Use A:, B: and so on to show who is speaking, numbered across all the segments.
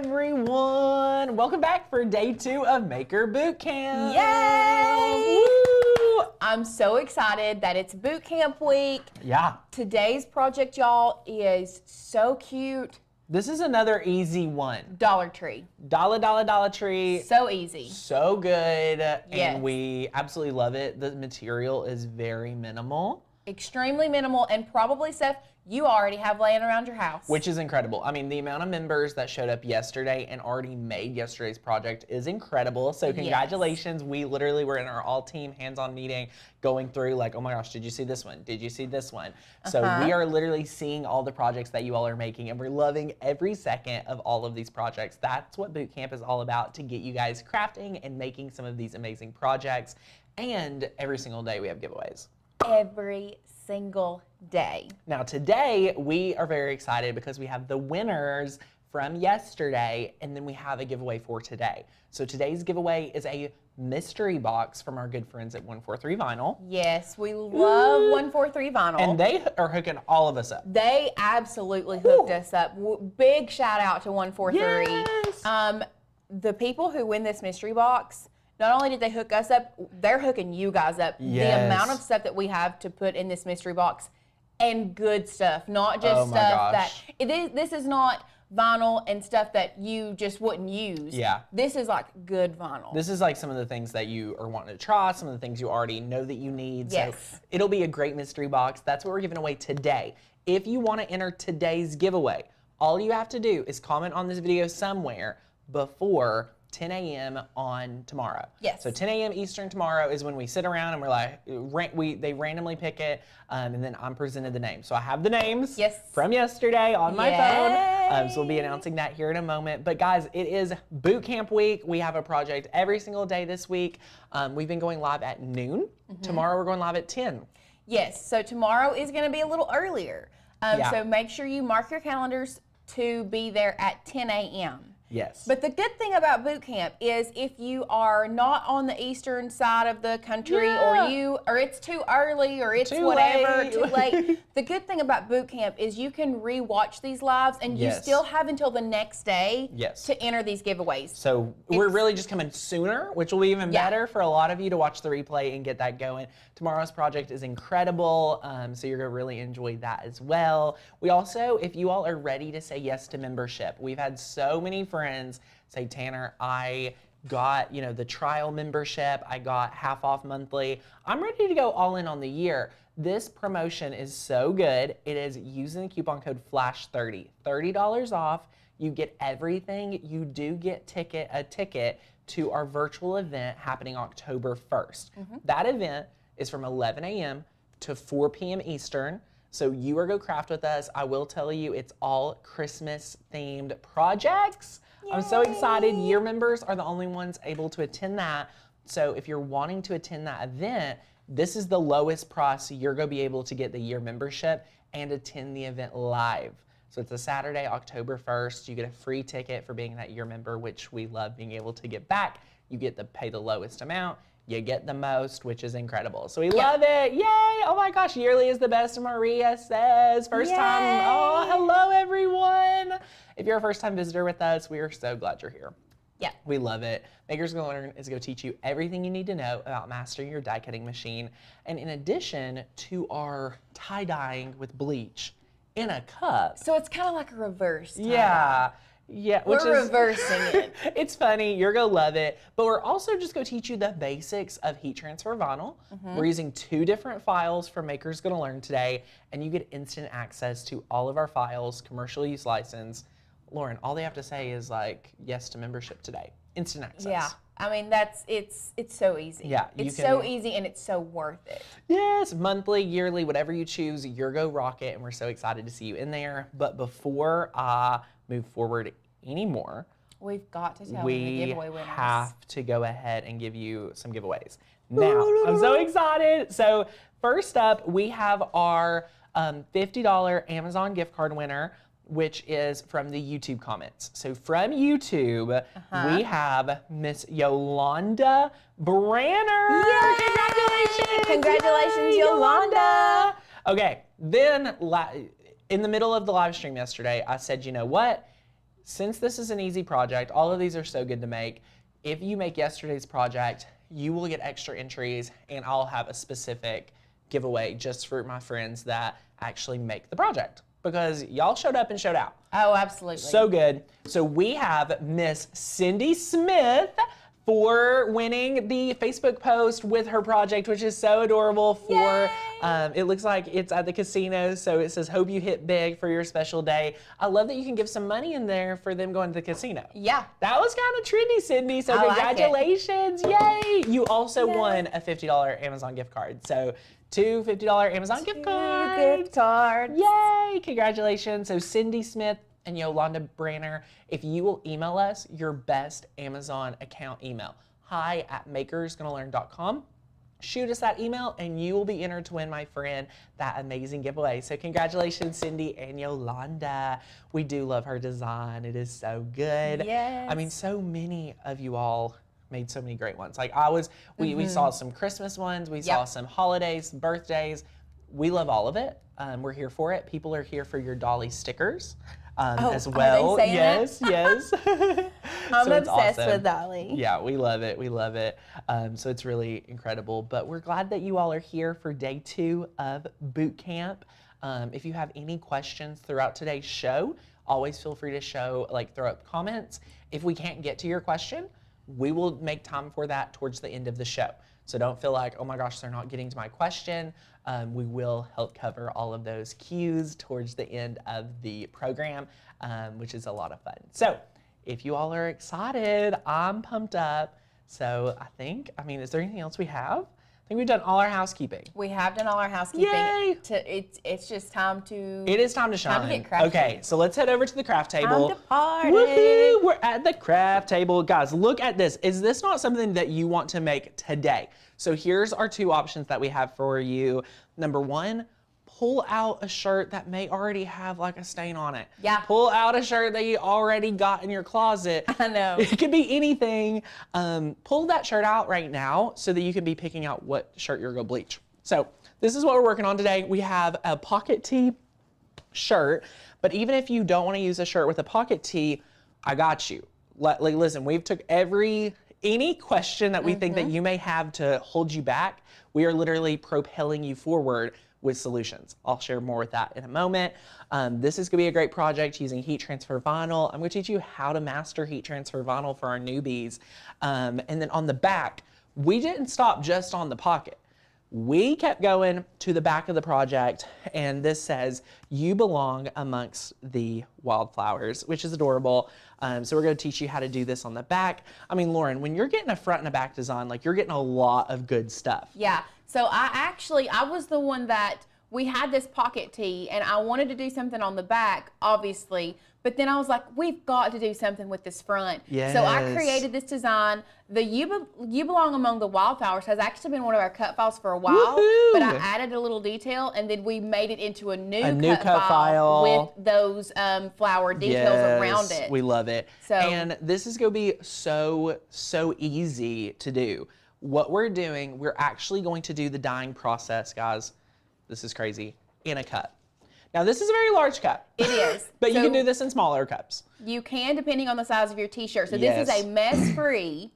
A: everyone. Welcome back for day 2 of Maker Boot Camp.
B: Yay!
A: Woo!
B: I'm so excited that it's boot camp week.
A: Yeah.
B: Today's project, y'all, is so cute.
A: This is another easy one.
B: Dollar Tree.
A: Dollar Tree.
B: So easy.
A: So good.
B: Yes.
A: And we absolutely love it. The material is very minimal.
B: Extremely minimal, and probably stuff you already have laying around your house.
A: Which is incredible. I mean, the amount of members that showed up yesterday and already made yesterday's project is incredible. So congratulations. Yes. We literally were in our all-team hands-on meeting going through like, oh my gosh, did you see this one? Did you see this one? So we are literally seeing all the projects that you all are making, and we're loving every second of all of these projects. That's what boot camp is all about, to get you guys crafting and making some of these amazing projects. And every single day we have giveaways.
B: Every single day.
A: Now today we are very excited because we have the winners from yesterday, and then we have a giveaway for today. So today's giveaway is a mystery box from our good friends at 143 Vinyl.
B: Yes, we love 143 Vinyl.
A: And they are hooking all of us up.
B: They absolutely hooked us up. Big shout out to 143.
A: Yes.
B: The people who win this mystery box, not only did they hook us up, they're hooking you guys up.
A: Yes.
B: The amount of stuff that we have to put in this mystery box, and good stuff, not just stuff that, this is not vinyl and stuff that you just wouldn't use.
A: Yeah.
B: This is like good vinyl.
A: This is like some of the things that you are wanting to try, some of the things you already know that you need.
B: Yes.
A: So it'll be a great mystery box. That's what we're giving away today. If you want to enter today's giveaway, all you have to do is comment on this video somewhere before 10 a.m. on tomorrow.
B: Yes.
A: So 10 a.m. Eastern tomorrow is when we sit around and we're like, they randomly pick it, and then I'm presented the names. So I have the names from yesterday on my phone. So we'll be announcing that here in a moment. But guys, it is boot camp week. We have a project every single day this week. We've been going live at noon. Tomorrow we're going live at 10.
B: Yes. So tomorrow is going to be a little earlier. So make sure you mark your calendars to be there at 10 a.m.
A: Yes.
B: But the good thing about boot camp is if you are not on the eastern side of the country, or it's too early, or it's too late. The good thing about boot camp is you can re-watch these lives, and you still have until the next day to enter these giveaways.
A: So we're really just coming sooner, which will be even better for a lot of you to watch the replay and get that going. Tomorrow's project is incredible, so you're going to really enjoy that as well. We also, if you all are ready to say yes to membership, we've had so many friends say, Tanner, I got, the trial membership, I got half off monthly. I'm ready to go all in on the year. This promotion is so good. It is using the coupon code FLASH30, $30 off. You get everything. You do get a ticket to our virtual event happening October 1st. That event is from 11 a.m. to 4 p.m. Eastern. So you are Go Craft with us. I will tell you, it's all Christmas themed projects. Yay. I'm so excited. Year members are the only ones able to attend that. So if you're wanting to attend that event, this is the lowest price you're going to be able to get the year membership and attend the event live. So it's a Saturday, October 1st. You get a free ticket for being that year member, which we love being able to get back. You get to pay the lowest amount. You get the most, which is incredible. So we love it. Yay! Oh my gosh, yearly is the best, Maria says. First time. Oh, hello everyone. If you're a first time visitor with us, we are so glad you're here.
B: Yeah.
A: We love it. Maker's Gonna Learn is going to teach you everything you need to know about mastering your die cutting machine. And in addition to our tie-dyeing with bleach in a cup.
B: So it's kind of like a reverse tie-dye.
A: Yeah. Yeah,
B: we're reversing it.
A: It's funny, you're gonna love it. But we're also just gonna teach you the basics of heat transfer vinyl. We're using 2 different files from Maker's Gonna Learn today, and you get instant access to all of our files, commercial use license. Lauren, all they have to say is like, yes to membership today. Instant access.
B: Yeah. I mean, it's so easy.
A: Yeah.
B: It's so easy, and it's so worth it.
A: Yes, monthly, yearly, whatever you choose, you're Go Rock it, and we're so excited to see you in there. But before I move forward anymore,
B: we've got to tell you the giveaway winners.
A: We have to go ahead and give you some giveaways. Now, I'm so excited. So first up, we have our $50 Amazon gift card winner, which is from the YouTube comments. So from YouTube, we have Miss Yolanda Branner.
B: Yay!
A: Congratulations!
B: Congratulations, Yolanda!
A: Okay, then in the middle of the live stream yesterday, I said, you know what? since this is an easy project, all of these are so good to make. If you make yesterday's project, you will get extra entries, and I'll have a specific giveaway just for my friends that actually make the project, because y'all showed up and showed out.
B: Oh, absolutely.
A: So good. So we have Miss Cindy Smith for winning the Facebook post with her project, which is so adorable. For it looks like it's at the casino, so it says, hope you hit big for your special day. I love that you can give some money in there for them going to the casino.
B: Yeah.
A: That was kind of trendy, Cindy, so congratulations. Yay. You also won a $50 Amazon gift card. So 2 $50 Amazon gift cards.
B: Gift cards.
A: Yay, congratulations. So Cindy Smith and Yolanda Branner, if you will email us your best Amazon account email, hi@makersgonnalearn.com. Shoot us that email and you will be entered to win, my friend, that amazing giveaway. So congratulations, Cindy and Yolanda. We do love her design. It is so good.
B: Yes.
A: I mean, so many of you all made so many great ones. Like we saw some Christmas ones, we saw some holidays, birthdays. We love all of it. We're here for it. People are here for your Dolly stickers as well.
B: Are they saying
A: yes.
B: I'm
A: So it's
B: obsessed
A: awesome.
B: with Dolly.
A: Yeah, we love it. We love it. So it's really incredible. But we're glad that you all are here for day 2 of boot camp. If you have any questions throughout today's show, always feel free to throw up comments. If we can't get to your question, we will make time for that towards the end of the show. So don't feel like, oh my gosh, they're not getting to my question. We will help cover all of those cues towards the end of the program, which is a lot of fun. So if you all are excited, I'm pumped up. So is there anything else we have? I think we've done all our housekeeping.
B: We have done all our housekeeping.
A: Yay!
B: It's just time to...
A: It is time to shine.
B: Time to get crafty.
A: Okay, so let's head over to the craft table.
B: Time to party.
A: Woohoo! We're at the craft table. Guys, look at this. Is this not something that you want to make today? So here's our 2 options that we have for you. Number 1, pull out a shirt that may already have like a stain on it.
B: Yeah.
A: Pull out a shirt that you already got in your closet.
B: I know.
A: It could be anything. Pull that shirt out right now so that you can be picking out what shirt you're gonna bleach. So this is what we're working on today. We have a pocket tee shirt, but even if you don't want to use a shirt with a pocket tee, I got you. Listen, we've took any question that we think that you may have to hold you back. We are literally propelling you forward with solutions. I'll share more with that in a moment. This is gonna be a great project using heat transfer vinyl. I'm gonna teach you how to master heat transfer vinyl for our newbies. And then on the back, we didn't stop just on the pocket. We kept going to the back of the project, and this says, you belong amongst the wildflowers, which is adorable. So we're gonna teach you how to do this on the back. I mean, Lauren, when you're getting a front and a back design, like you're getting a lot of good stuff.
B: Yeah, so I was the one that, we had this pocket tee and I wanted to do something on the back, obviously, but then I was like, we've got to do something with this front.
A: Yes.
B: So I created this design. The You Belong Among the Wildflowers has actually been one of our cut files for a while, but I added a little detail and then we made it into a new cut file with those flower details around it.
A: We love it.
B: So,
A: and this is gonna be so easy to do. What we're doing, we're actually going to do the dyeing process, guys. This is crazy, in a cup. Now this is a very large cup.
B: It is.
A: But you can do this in smaller cups.
B: You can, depending on the size of your t-shirt. So this is a mess-free.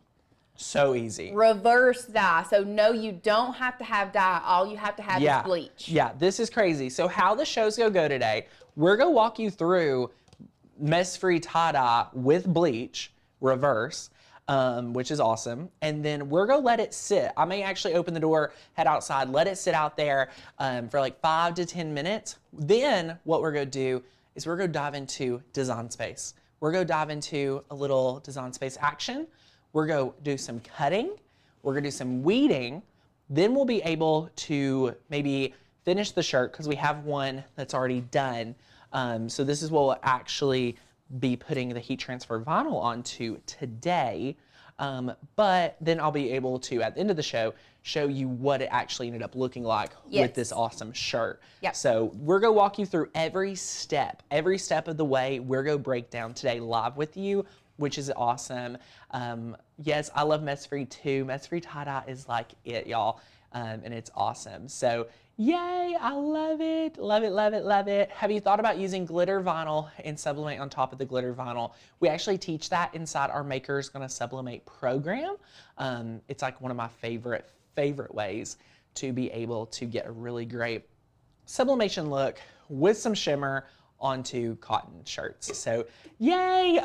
A: So easy.
B: Reverse dye. So no, you don't have to have dye. All you have to have is bleach.
A: Yeah, this is crazy. So how the show's gonna go today, we're gonna walk you through mess-free tie-dye with bleach, reverse, which is awesome. And then we're gonna let it sit. I may actually open the door, head outside, let it sit out there for like 5 to 10 minutes. Then what we're gonna do is we're gonna dive into design space. We're gonna dive into a little design space action. We're gonna do some cutting. We're gonna do some weeding. Then we'll be able to maybe finish the shirt because we have one that's already done. So this is what we'll actually be putting the heat transfer vinyl onto today, but then I'll be able to, at the end of the show you what it actually ended up looking like with this awesome shirt.
B: Yep.
A: So we're gonna walk you through every step of the way. We're gonna break down today live with you, which is awesome. Yes, I love mess-free too. Mess-free tie-dye is like it, y'all. And it's awesome. So Yay, I love it. Love it, love it, love it. Have you thought about using glitter vinyl and sublimate on top of the glitter vinyl? We actually teach that inside our Maker's Gonna Sublimate program. It's like one of my favorite ways to be able to get a really great sublimation look with some shimmer onto cotton shirts. So yay!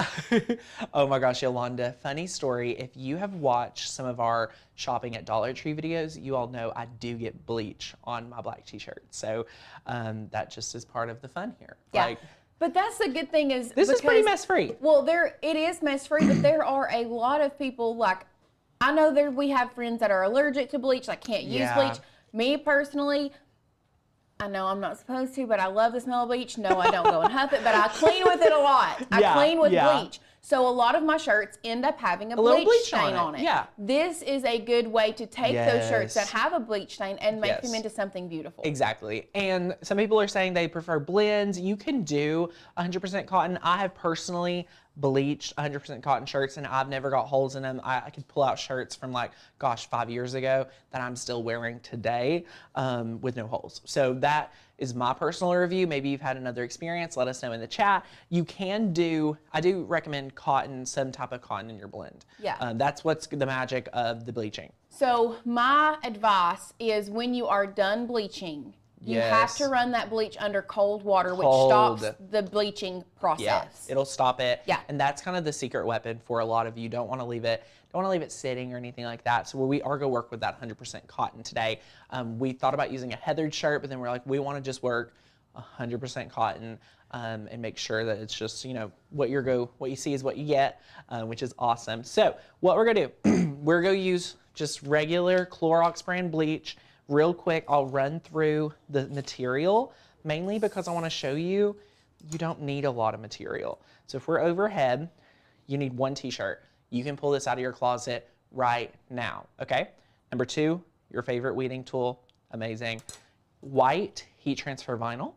A: Oh my gosh, Yolanda, funny story. If you have watched some of our shopping at Dollar Tree videos, you all know I do get bleach on my black t-shirt. So that just is part of the fun here.
B: Yeah.
A: Like,
B: but that's the good thing is
A: this is pretty mess free.
B: Well, it is mess free, but there are a lot of people, like, I know we have friends that are allergic to bleach, like can't use bleach. Me personally, I know I'm not supposed to, but I love the smell of bleach. No, I don't go and huff it, but I clean with it a lot. I clean with bleach. So a lot of my shirts end up having a bleach stain on it.
A: Yeah.
B: This is a good way to take those shirts that have a bleach stain and make them into something beautiful.
A: Exactly. And some people are saying they prefer blends. You can do 100% cotton. I have personally bleached 100% cotton shirts and I've never got holes in them. I could pull out shirts from like, gosh, 5 years ago that I'm still wearing today with no holes. So that is my personal review. Maybe you've had another experience. Let us know in the chat. You can do, I do recommend cotton, some type of cotton in your blend.
B: Yeah.
A: That's what's the magic of the bleaching.
B: So my advice is when you are done bleaching, you have to run that bleach under cold water, which stops the bleaching process.
A: Yeah, it'll stop it.
B: Yeah.
A: And that's kind of the secret weapon for a lot of you. Don't want to leave it sitting or anything like that. So we are going to work with that 100% cotton today. We thought about using a heathered shirt, but then we're like, we want to just work 100% cotton and make sure that it's just, you know, what you see is what you get, which is awesome. So what we're going to do, we're going to use just regular Clorox brand bleach. Real quick, I'll run through the material, mainly because I want to show you, you don't need a lot of material. So if we're overhead, you need one t-shirt. You can pull this out of your closet right now, okay? Number 2, your favorite weeding tool, amazing. White heat transfer vinyl.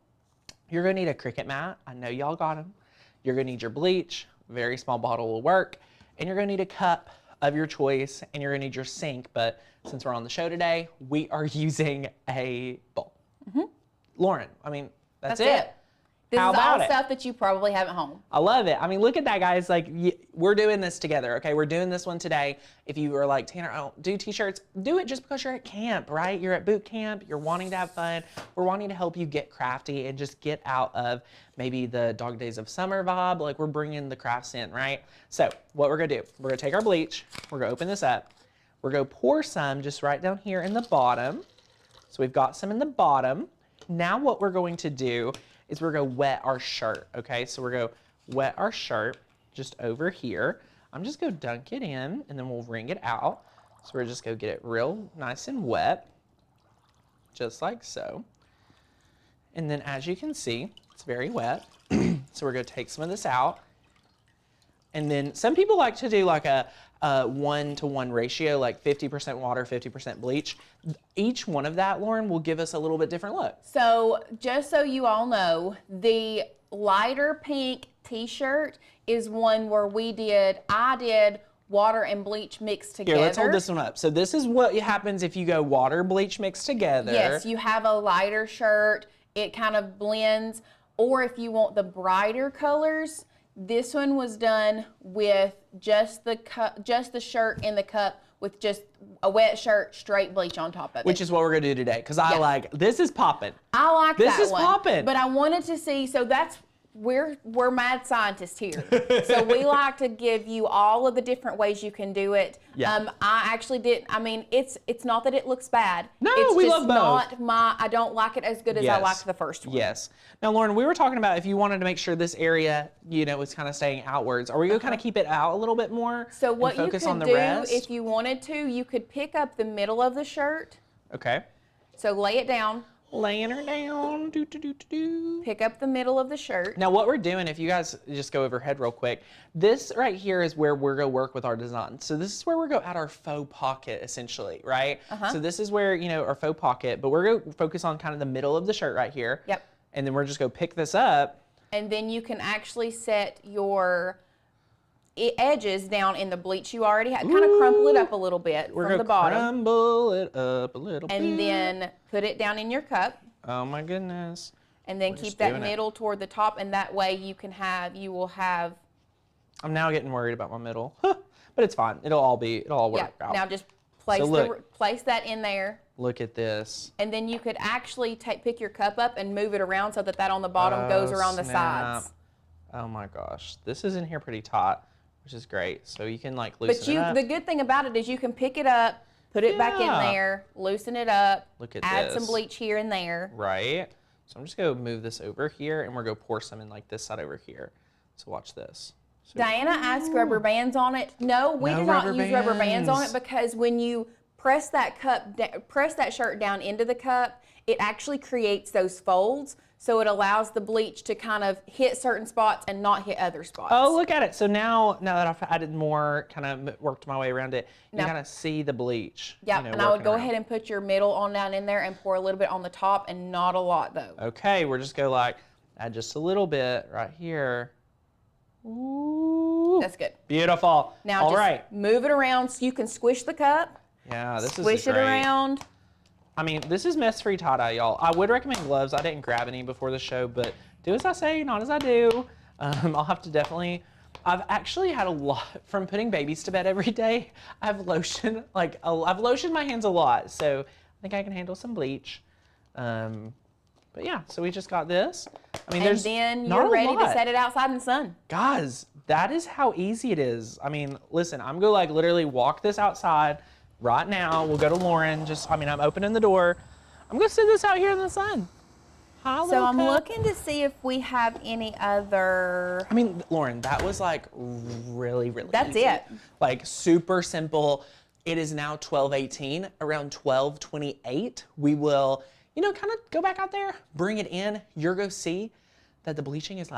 A: You're gonna need a Cricut mat. I know y'all got them. You're gonna need your bleach, very small bottle will work. And you're gonna need a cup of your choice, and you're gonna need your sink, but since we're on the show today, we are using a bowl. Lauren, I mean, that's it.
B: This is all stuff that you probably have at home.
A: I love it. I mean, look at that, guys. Like, we're doing this together, okay? We're doing this one today. If you are like, Tanner, I don't do t-shirts, do it just because you're at camp, right? You're at boot camp. You're wanting to have fun. We're wanting to help you get crafty and just get out of maybe the dog days of summer vibe. Like, we're bringing the crafts in, right? So what we're going to do, we're going to take our bleach. We're going to open this up. We're going to pour some just right down here in the bottom. So we've got some in the bottom. Now what we're going to do is we're going to wet our shirt, okay? So we're going to wet our shirt just over here. I'm just going to dunk it in, and then we'll wring it out. So we're just going to get it real nice and wet, just like so. And then as you can see, it's very wet. So we're going to take some of this out. And then some people like to do like a 1-to-1 ratio, like 50% water, 50% bleach. Each one of that, Lauren, will give us a little bit different look.
B: So just so you all know, the lighter pink t-shirt is one where I did water and bleach mixed together.
A: Here, let's hold this one up. So this is what happens if you go water, bleach mixed together.
B: Yes, you have a lighter shirt, it kind of blends. Or if you want the brighter colors, this one was done with just the shirt in the cup with just a wet shirt, straight bleach on top of it.
A: Which is what we're gonna do today, because I like, this is popping.
B: I like that one.
A: This is popping.
B: But I wanted to see, so that's, we're mad scientists here. So we like to give you all of the different ways you can do it.
A: Yeah.
B: I actually did, I mean, it's not that it looks bad.
A: No,
B: it's
A: we
B: just
A: love both.
B: I don't like it as good as I liked the first one.
A: Yes. Now, Lauren, we were talking about if you wanted to make sure this area, you know, was kind of staying outwards. Are we going to kind of keep it out a little bit more?
B: So what you
A: focus on
B: could
A: the
B: do,
A: rest?
B: if you wanted to, you could pick up the middle of the shirt.
A: Okay.
B: So lay it down.
A: Laying her down. Do, do, do, do, do.
B: Pick up the middle of the shirt.
A: Now what we're doing, if you guys just go overhead real quick, this right here is where we're going to work with our design. So this is where we're going to add our faux pocket, essentially, right? So this is where, you know, our faux pocket, but we're going to focus on kind of the middle of the shirt right here.
B: Yep.
A: And then we're just going to pick this up.
B: And then you can actually set your edges down in the bleach you already have. Kind of crumple it up a little bit from the bottom.
A: Crumble it up a little bit.
B: And then put it down in your cup.
A: Oh my goodness.
B: And then keep that middle toward the top, and that way you will have.
A: I'm now getting worried about my middle, but it's fine. It'll all work out.
B: Now just place place that in there.
A: Look at this. And
B: then you could actually pick your cup up and move it around so that on the bottom goes around the sides.
A: Oh my gosh, this is in here pretty taut, which is great. So you can like loosen it up.
B: The good thing about it is you can pick it up, put it back in there, loosen it up.
A: Look at
B: add some bleach here and there.
A: Right. So I'm just gonna move this over here, and we're gonna pour some in like this side over here. So watch this. So,
B: Diana asked rubber bands on it. No, we do not use rubber bands on it, because when you press that shirt down into the cup, it actually creates those folds. So it allows the bleach to kind of hit certain spots and not hit other spots.
A: Oh, look at it. So now that I've added more, kind of worked my way around it, you kind of see the bleach.
B: Yeah, and I would go ahead and put your middle on down in there and pour a little bit on the top, and not a lot though.
A: Okay, we're just go add just a little bit right here. Ooh.
B: That's good.
A: Beautiful.
B: Now move it around so you can squish the cup.
A: Yeah, this is great.
B: Squish it around.
A: I mean, this is mess-free tie-dye, y'all. I would recommend gloves. I didn't grab any before the show, but do as I say, not as I do. I'll have to definitely. I've actually had a lot from putting babies to bed every day. I've lotioned my hands a lot, so I think I can handle some bleach. But yeah, so we just got this. I mean,
B: then you're ready to set it outside in the sun.
A: Guys, that is how easy it is. I mean, listen, I'm gonna literally walk this outside right now. We'll go to Lauren. I'm opening the door. I'm gonna sit this out here in the sun. Hi,
B: so I'm looking to see if we have any other.
A: I mean, Lauren, that was really, really
B: That's
A: easy.
B: it.
A: Super simple. It is now 12:18. Around 12:28, we will, kind of go back out there, bring it in. You're gonna see that the bleaching is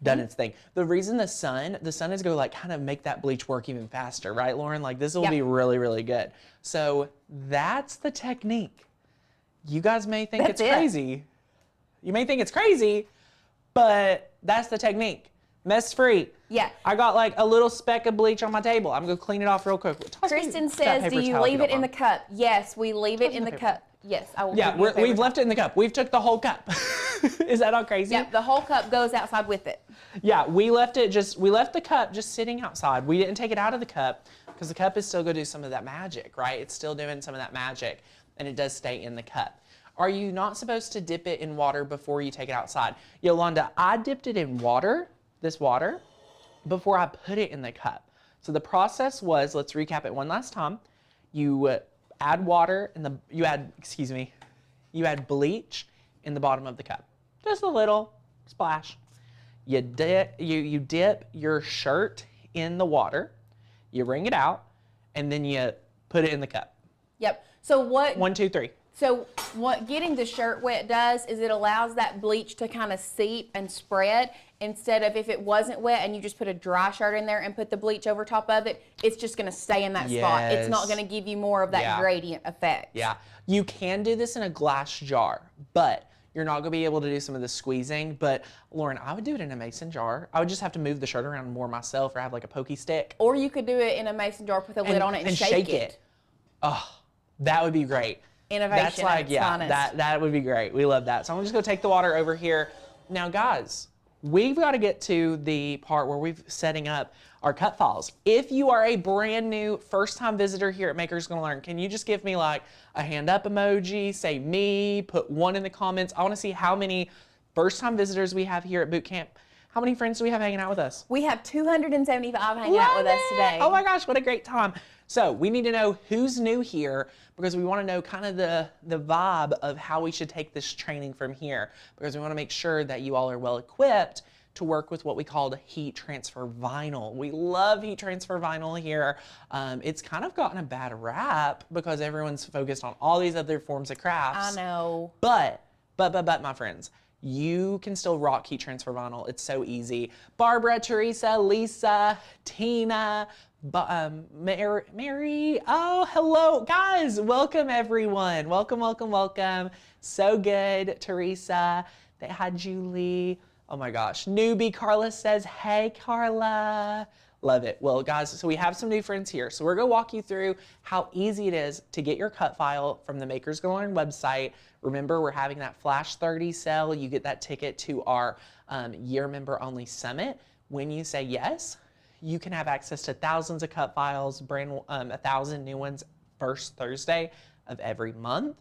A: done its thing. The reason the sun is going to kind of make that bleach work even faster, right, Lauren? This will be really, really good. So that's the technique. You guys may think it's crazy. You may think it's crazy, but that's the technique. Mess-free.
B: Yeah.
A: I got a little speck of bleach on my table. I'm going to clean it off real quick.
B: Kristen says, do you leave it in the cup? Yes, we leave it in the cup. Yes, I will.
A: Yeah, we've left it in the cup. We've took the whole cup. Is that all crazy?
B: Yeah, the whole cup goes outside with it.
A: Yeah, we left the cup just sitting outside. We didn't take it out of the cup because the cup is still going to do some of that magic, right? It's still doing some of that magic, and it does stay in the cup. Are you not supposed to dip it in water before you take it outside? Yolanda, I dipped it in this water, before I put it in the cup. So the process was, let's recap it one last time. You add water, and you add bleach in the bottom of the cup. Just a little splash. You dip your shirt in the water, you wring it out, and then you put it in the cup.
B: Yep. So what?
A: 1, 2, 3.
B: So what getting the shirt wet does is it allows that bleach to kind of seep and spread, instead of if it wasn't wet and you just put a dry shirt in there and put the bleach over top of it, it's just going to stay in that spot. It's not going to give you more of that gradient effect.
A: Yeah. You can do this in a glass jar, but you're not going to be able to do some of the squeezing. But Lauren, I would do it in a mason jar. I would just have to move the shirt around more myself, or have a pokey stick.
B: Or you could do it in a mason jar, put the lid on it and shake it.
A: Oh, that would be great.
B: Innovation.
A: That's that would be great. We love that. So I'm just going to take the water over here. Now, guys, we've got to get to the part where we're setting up our cut files. If you are a brand new first-time visitor here at Makers Gonna Learn, can you just give me a hand up emoji, say me, put 1 in the comments. I want to see how many first-time visitors we have here at boot camp. How many friends do we have hanging out with us?
B: We have 275 hanging out with us today.
A: Oh my gosh, what a great time. So we need to know who's new here, because we want to know kind of the vibe of how we should take this training from here, because we want to make sure that you all are well equipped to work with what we call heat transfer vinyl. We love heat transfer vinyl here. It's kind of gotten a bad rap because everyone's focused on all these other forms of crafts.
B: I know.
A: But my friends, you can still rock heat transfer vinyl. It's so easy. Barbara, Teresa, Lisa, Tina, Mary. Oh, hello, guys. Welcome, everyone. Welcome. So good, Teresa. Hi, Julie. Oh my gosh. Newbie Carla says, hey, Carla. Love it. Well, guys, so we have some new friends here. So we're going to walk you through how easy it is to get your cut file from the Makers Gonna Learn website. Remember, we're having that Flash 30 sale. You get that ticket to our year member only summit. When you say yes, you can have access to thousands of cut files, 1,000 new ones first Thursday of every month.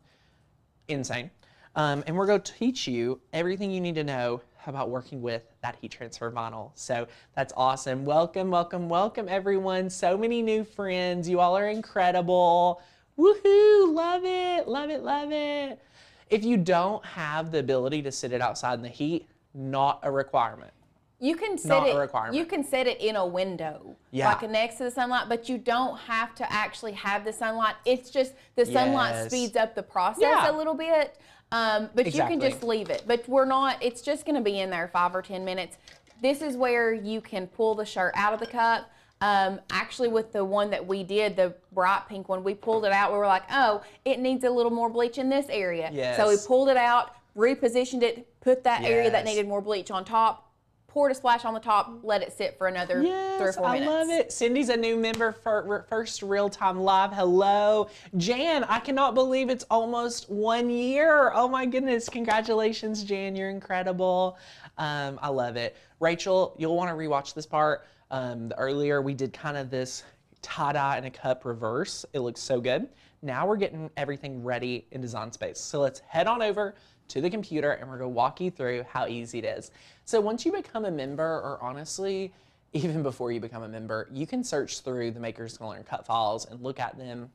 A: Insane. And we're going to teach you everything you need to know about working with that heat transfer vinyl. So that's awesome. Welcome, welcome, welcome everyone. So many new friends. You all are incredible. Woohoo, love it, love it, love it. If you don't have the ability to sit it outside in the heat, not a requirement.
B: You can set
A: Not
B: it.
A: a requirement.
B: You can set it in a window, like next to the sunlight, but you don't have to actually have the sunlight. It's just the sunlight speeds up the process a little bit. But you can just leave it. But we're not. It's just going to be in there 5 or 10 minutes. This is where you can pull the shirt out of the cup. Actually, with the one that we did, the bright pink one, we pulled it out. We were like, oh, it needs a little more bleach in this area.
A: Yes.
B: So we pulled it out, repositioned it, put that area that needed more bleach on top, poured a splash on the top, let it sit for another 3 or 4 minutes.
A: I love it. Cindy's a new member for first real-time live. Hello. Jan, I cannot believe it's almost 1 year. Oh my goodness. Congratulations, Jan. You're incredible. I love it. Rachel, you'll want to rewatch this part. Earlier we did kind of this tie-dye in a cup reverse. It looks so good. Now we're getting everything ready in Design Space. So let's head on over to the computer and we're going to walk you through how easy it is. So once you become a member, or honestly, even before you become a member, you can search through the Makers Gonna Learn cut files and look at them.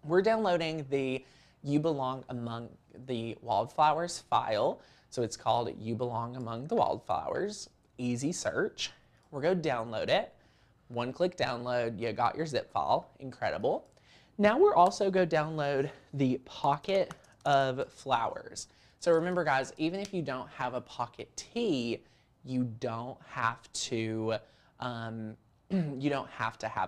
A: We're downloading the You Belong Among the Wildflowers file. So it's called You Belong Among the Wildflowers. Easy search. We're going to download it. One click download, you got your zip file. Incredible. Now we're also going to download the Pocket of Flowers. So remember guys, even if you don't have a pocket tee, you don't have to have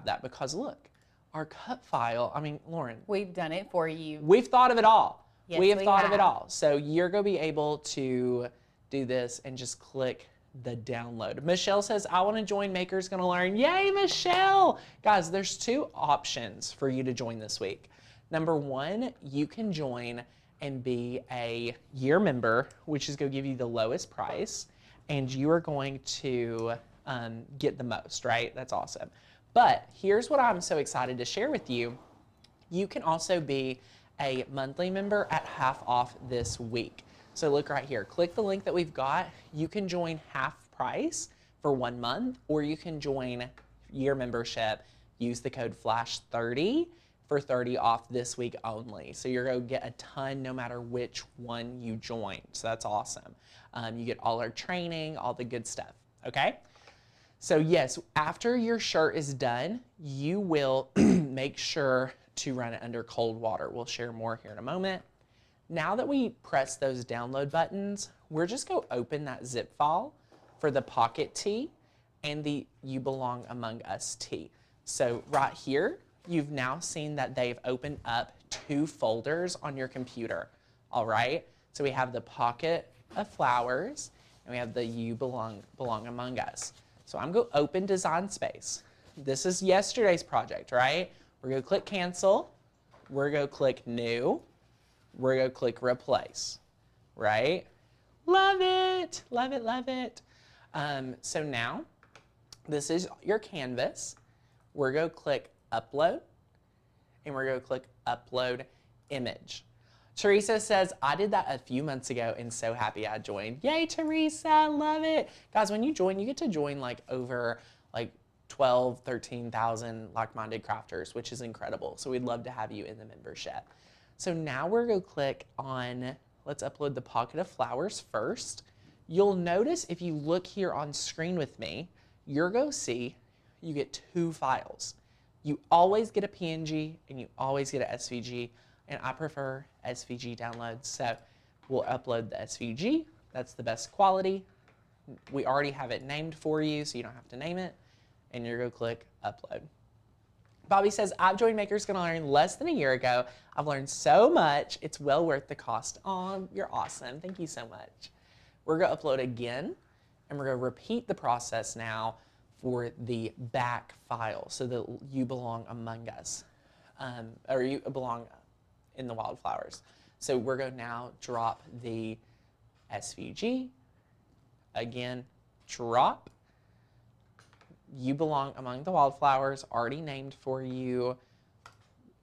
A: that, because look, our cut file, I mean, Lauren.
B: We've done it for you.
A: We've thought of it all.
B: Yes,
A: we have thought of it all. So you're going to be able to do this and just click the download. Michelle says, I want to join Makers Gonna Learn. Yay, Michelle! Guys, there's 2 options for you to join this week. Number 1, you can join and be a year member, which is going to give you the lowest price, and you are going to get the most, right? That's awesome. But here's what I'm so excited to share with you. You can also be a monthly member at half off this week. So look right here, click the link that we've got. You can join half price for 1 month, or you can join year membership, use the code FLASH30 for 30 off this week only. So you're going to get a ton no matter which one you join. So that's awesome. You get all our training, all the good stuff, okay? So yes, after your shirt is done, you will make sure to run it under cold water. We'll share more here in a moment. Now that we press those download buttons, we're just going to open that zip file for the pocket tee and the You Belong Among Us tee. So right here, you've now seen that they've opened up 2 folders on your computer, all right? So we have the Pocket of Flowers, and we have the You Belong Among Us. So I'm going to open Design Space. This is yesterday's project, right? We're going to click Cancel. We're going to click New. We're going to click Replace, right? Love it, love it, love it. So now, this is your canvas. We're going to click Upload, and we're going to click Upload Image. Teresa says, I did that a few months ago and so happy I joined. Yay, Teresa, love it. Guys, when you join, you get to join like over like 12, 13,000 like-minded crafters, which is incredible. So we'd love to have you in the membership. So now we're going to click on, let's upload the Pocket of Flowers first. You'll notice if you look here on screen with me, you're going to see you get 2 files. You always get a PNG and you always get an SVG, and I prefer SVG downloads. So we'll upload the SVG. That's the best quality. We already have it named for you, so you don't have to name it. And you're going to click Upload. Bobby says, I've joined Makers Gonna Learn less than a year ago. I've learned so much. It's well worth the cost. Oh, you're awesome. Thank you so much. We're going to upload again, and we're going to repeat the process now for the back file so that you belong among us, or you belong in the wildflowers. So we're going to now drop the SVG. Again, drop. You belong among the wildflowers, already named for you.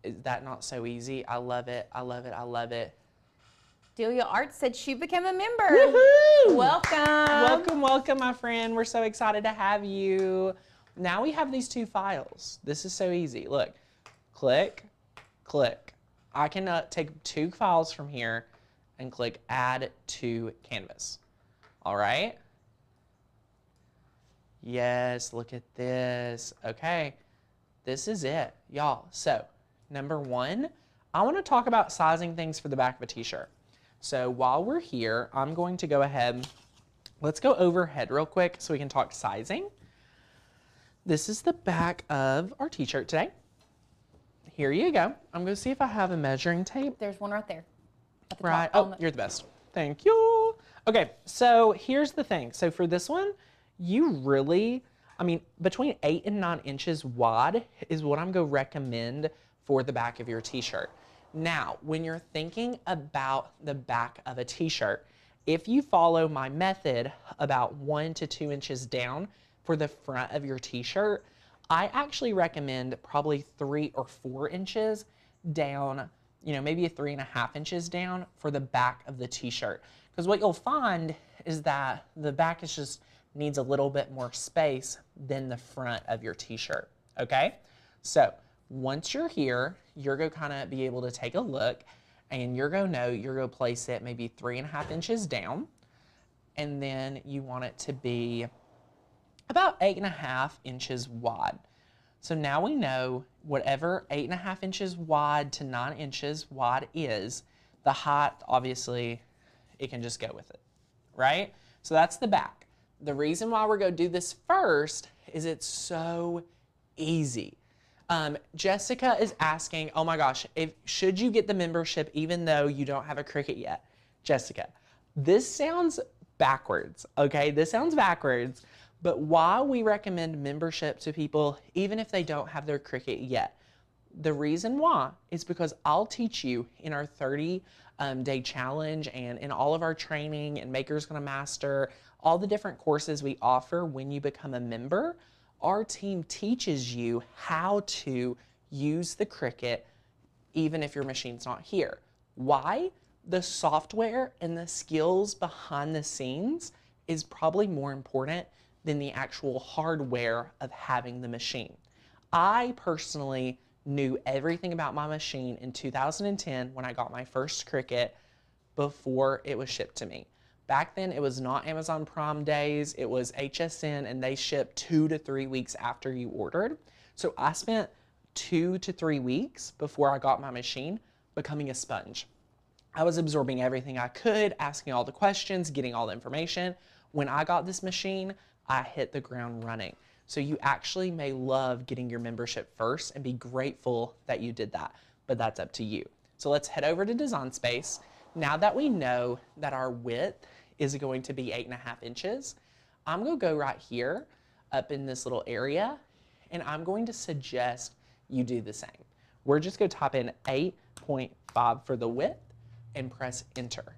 A: Is that not so easy? I love it. I love it. I love it.
B: Delia Art said she became a member.
A: Woohoo!
B: Welcome.
A: Welcome, welcome, my friend. We're so excited to have you. Now we have these two files. This is so easy. Look, click, click. I can take two files from here and click Add to Canvas. All right? Yes, look at this. Okay, this is it, y'all. So, number one, I want to talk about sizing things for the back of a t-shirt. So while we're here, I'm going to go ahead, let's go overhead real quick so we can talk sizing. This is the back of our t-shirt today. Here you go. I'm going to see if I have a measuring tape.
B: There's one right there. At the
A: Right.
B: top,
A: Oh, you're the best. Thank you. Okay, so here's the thing. So for this one, you really, I mean, between 8 and 9 inches wide is what I'm going to recommend for the back of your t-shirt. Now, when you're thinking about the back of a t-shirt, if you follow my method about 1 to 2 inches down for the front of your t-shirt, I actually recommend probably 3 or 4 inches down, you know, maybe 3.5 inches down for the back of the t-shirt. Because what you'll find is that the back is just needs a little bit more space than the front of your t-shirt, okay? So once you're here, you're going to kind of be able to take a look and you're going to know you're going to place it maybe 3.5 inches down, and then you want it to be about 8.5 inches wide. So now we know whatever 8.5 inches wide to 9 inches wide is, the height, obviously, it can just go with it, right? So that's the back. The reason why we're going to do this first is it's so easy. Jessica is asking, oh my gosh, should you get the membership even though you don't have a Cricut yet? Jessica, this sounds backwards, okay? This sounds backwards, but why we recommend membership to people even if they don't have their Cricut yet? The reason why is because I'll teach you in our 30-day challenge and in all of our training and Maker's Gonna Master, all the different courses we offer when you become a member. Our team teaches you how to use the Cricut even if your machine's not here. Why? The software and the skills behind the scenes is probably more important than the actual hardware of having the machine. I personally knew everything about my machine in 2010 when I got my first Cricut before it was shipped to me. Back then, it was not Amazon Prime days, it was HSN, and they shipped 2 to 3 weeks after you ordered. So I spent 2 to 3 weeks before I got my machine becoming a sponge. I was absorbing everything I could, asking all the questions, getting all the information. When I got this machine, I hit the ground running. So you actually may love getting your membership first and be grateful that you did that, but that's up to you. So let's head over to Design Space. Now that we know that our width is going to be 8.5 inches, I'm going to go right here up in this little area, and I'm going to suggest you do the same. We're just going to type in 8.5 for the width and press enter.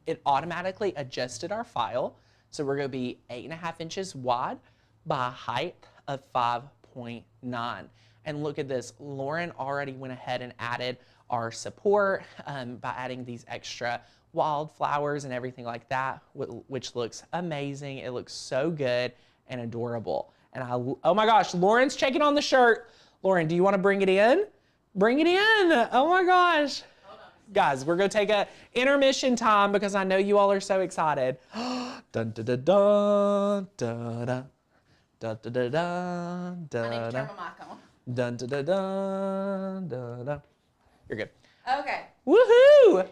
A: It automatically adjusted our file, so we're going to be 8.5 inches wide by a height of 5.9. And look at this, Lauren already went ahead and added our support by adding these extra wildflowers and everything like that, which looks amazing. It looks so good and adorable. And oh my gosh, Lauren's checking on the shirt. Lauren, do you want to bring it in? Bring it in. Oh my gosh. Guys, we're going to take a intermission time because I know you all are so excited. Dun, dun, dun, dun, dun, dun. Dun, dun, dun, dun, dun,
B: I need to turn my mic on.
A: Dun, dun, dun, dun, dun, dun. You're good.
B: Okay.
A: Woohoo!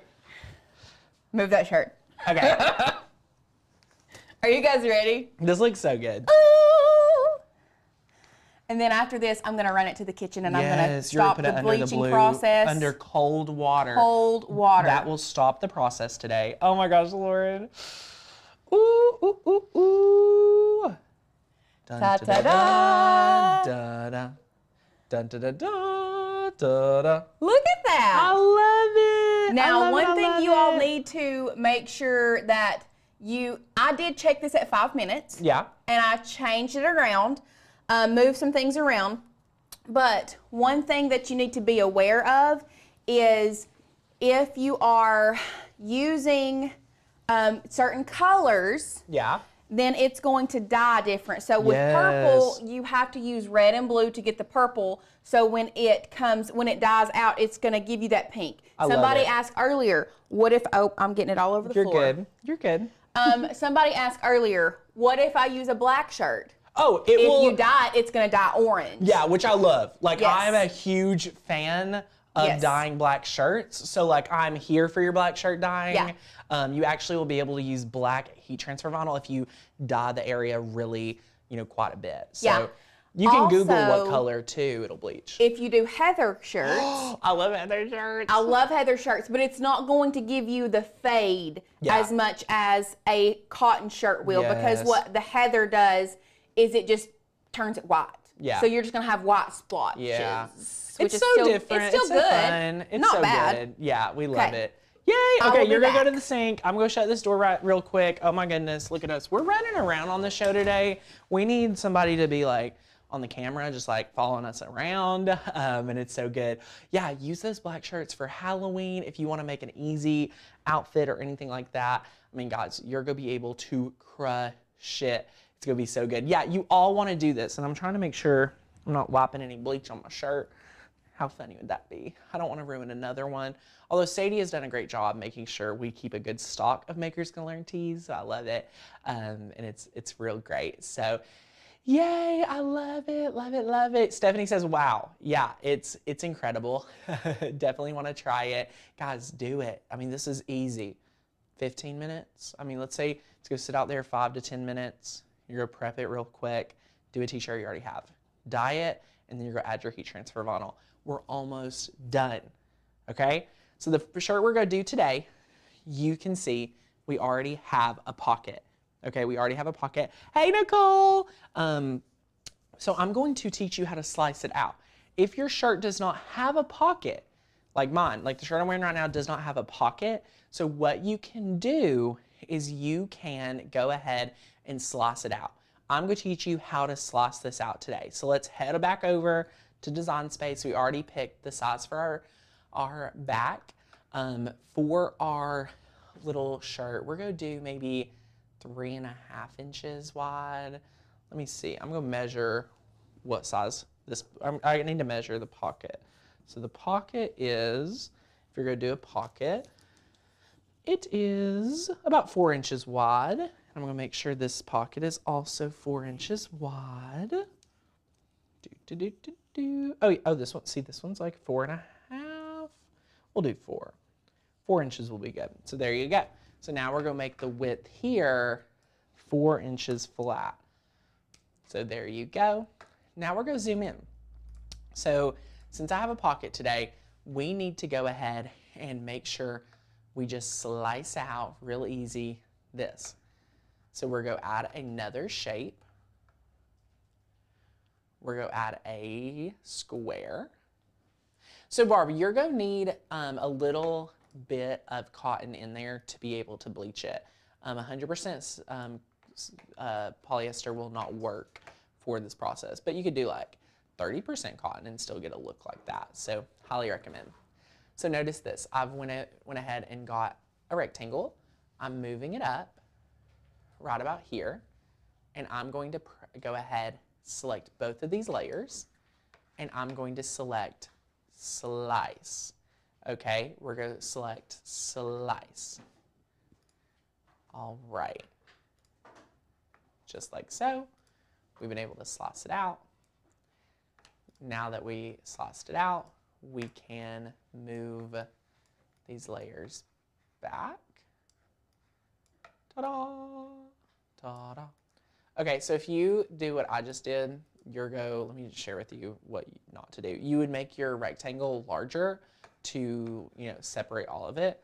B: Move that shirt.
A: Okay.
B: Are you guys ready?
A: This looks so good.
B: Ooh. And then after this, I'm going to run it to the kitchen and I'm going to stop the bleaching process.
A: Under cold water.
B: Cold water.
A: That will stop the process today. Oh my gosh, Lauren. Ooh, ooh, ooh, ooh. Dun,
B: Ta
A: da,
B: ta
A: da,
B: da.
A: da, da. Dun, da, da, da, da, da.
B: Look at that.
A: I love it.
B: Now,
A: I love
B: one
A: it, I
B: thing
A: love
B: you all
A: it.
B: need to make sure that I did check this at 5 minutes.
A: Yeah.
B: And I changed it around, moved some things around. But one thing that you need to be aware of is if you are using certain colors,
A: Yeah.
B: then it's going to dye different. So with purple, you have to use red and blue to get the purple. So when it dyes out, it's going to give you that pink. Somebody asked earlier, what if, oh, I'm getting it all over the floor.
A: You're good. You're good.
B: Somebody asked earlier, what if I use a black shirt?
A: Oh,
B: If you dye it, it's going to dye orange.
A: Yeah, which I love. Like,
B: Yes.
A: I'm a huge fan of dyeing black shirts. So, like, I'm here for your black shirt dyeing.
B: Yeah.
A: You actually will be able to use black heat transfer vinyl if you dye the area really, quite a bit. So,
B: Yeah.
A: you can Google what
B: Also,
A: color, too. It'll bleach.
B: If you do heather shirts,
A: I love heather shirts.
B: I love heather shirts, but it's not going to give you the fade as much as a cotton shirt will, because what the heather does is it just turns it white.
A: Yeah.
B: So you're just going to have white splotches.
A: Yeah.
B: Which
A: It's
B: is
A: so
B: still
A: different.
B: It's still
A: so
B: good.
A: fun. It's
B: Not
A: so
B: bad.
A: good. Yeah, we love
B: Okay.
A: it. Yay!
B: I
A: Okay,
B: will be
A: you're gonna go to
B: back.
A: the sink. I'm gonna shut this door right real quick. Oh my goodness, look at us. We're running around on the show today. We need somebody to be like on the camera, just like following us around, and it's so good. Yeah, use those black shirts for Halloween if you want to make an easy outfit or anything like that. I mean, guys, you're gonna be able to crush it. It's gonna be so good. Yeah, you all want to do this, and I'm trying to make sure I'm not wiping any bleach on my shirt. How funny would that be? I don't want to ruin another one. Although Sadie has done a great job making sure we keep a good stock of Makers Gonna Learn tees. So I love it. And it's real great. So yay, I love it, love it, love it. Stephanie says, wow. Yeah, it's incredible. Definitely want to try it. Guys, do it. I mean, this is easy. 15 minutes. I mean, let's say let's go sit out there 5 to 10 minutes. You're gonna prep it real quick. Do a t-shirt you already have. Dye it, and then you're gonna add your heat transfer vinyl. We're almost done, okay? So the shirt we're gonna do today, you can see we already have a pocket, okay? We already have a pocket. Hey, Nicole! So I'm going to teach you how to slice it out. If your shirt does not have a pocket, like mine, like the shirt I'm wearing right now does not have a pocket, so what you can do is you can go ahead and slice it out. I'm gonna teach you how to slice this out today. So let's head back over to Design Space. We already picked the size for our back. For our little shirt, we're gonna do maybe 3.5 inches wide. Let me see, I'm gonna measure what size this, I need to measure the pocket. So the pocket is, if you're gonna do a pocket, it is about 4 inches wide. I'm gonna make sure this pocket is also 4 inches wide. Oh, this one, see, this one's like 4.5. We'll do 4. 4 inches will be good. So there you go. So now we're gonna make the width here 4 inches flat. So there you go. Now we're gonna zoom in. So since I have a pocket today, we need to go ahead and make sure we just slice out real easy this. So we're gonna add another shape. We're gonna add a square. So Barbie, you're gonna need a little bit of cotton in there to be able to bleach it. 100% polyester will not work for this process, but you could do like 30% cotton and still get a look like that. So highly recommend. So notice this, I've went ahead and got a rectangle. I'm moving it up right about here, and I'm going to go ahead, select both of these layers, and I'm going to select slice. Okay, we're going to select slice. All right, just like so. We've been able to slice it out. Now that we sliced it out, we can move these layers back. Ta-da, ta-da. Okay, so if you do what I just did, let me just share with you what not to do. You would make your rectangle larger to, separate all of it,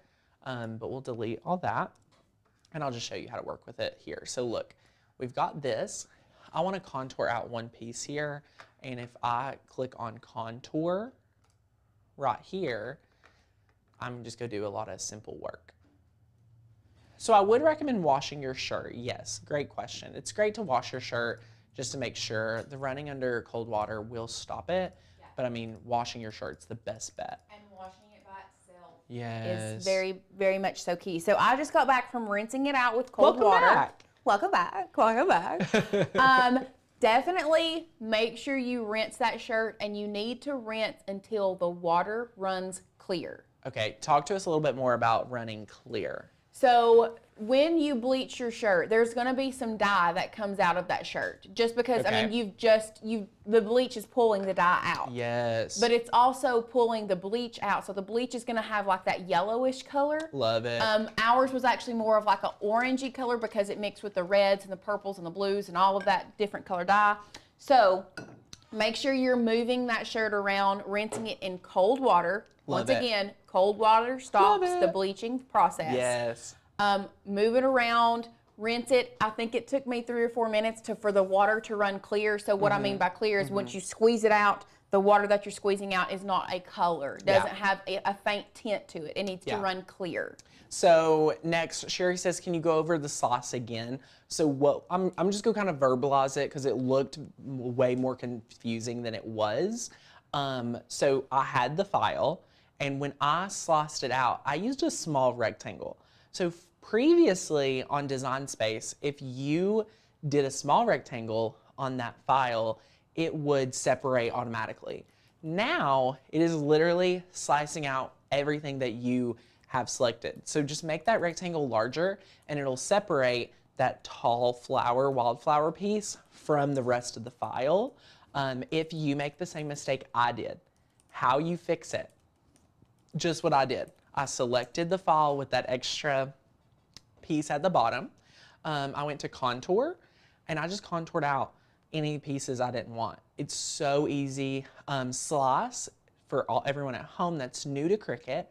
A: but we'll delete all that, and I'll just show you how to work with it here. So look, we've got this. I want to contour out one piece here. And if I click on contour right here, I'm just going to do a lot of simple work. So I would recommend washing your shirt. Yes, great question. It's great to wash your shirt just to make sure. The running under cold water will stop it. Yeah. But I mean, washing your shirt's the best bet.
B: And washing it by itself
A: is
B: very, very much so key. So I just got back from rinsing it out with cold water. Welcome back. Welcome back. Definitely make sure you rinse that shirt, and you need to rinse until the water runs clear.
A: Okay, talk to us a little bit more about running clear.
B: So when you bleach your shirt, there's going to be some dye that comes out of that shirt, just because,
A: okay.
B: I mean, the bleach is pulling the dye out.
A: Yes.
B: But it's also pulling the bleach out. So the bleach is going to have like that yellowish color.
A: Love it.
B: Ours was actually more of like an orangey color because it mixed with the reds and the purples and the blues and all of that different color dye. So make sure you're moving that shirt around, rinsing it in cold water.
A: Love
B: Once
A: it.
B: Again, cold water stops the bleaching process.
A: Yes.
B: Move it around, rinse it. I think it took me 3 or 4 minutes for the water to run clear. So what I mean by clear is once you squeeze it out, the water that you're squeezing out is not a color. It doesn't have a faint tint to it. It needs to run clear.
A: So next, Sherry says, can you go over the sauce again? So what I'm just gonna kind of verbalize it because it looked way more confusing than it was. So I had the file, and when I sliced it out, I used a small rectangle. So previously on Design Space, if you did a small rectangle on that file, it would separate automatically. Now it is literally slicing out everything that you have selected. So just make that rectangle larger, and it'll separate that tall flower, wildflower piece from the rest of the file. If you make the same mistake I did, how you fix it, just what I did. I selected the file with that extra piece at the bottom. I went to contour, and I just contoured out any pieces I didn't want. It's so easy. Slice, for everyone at home that's new to Cricut,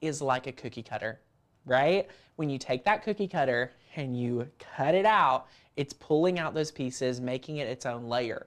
A: is like a cookie cutter, right? When you take that cookie cutter and you cut it out, it's pulling out those pieces, making it its own layer.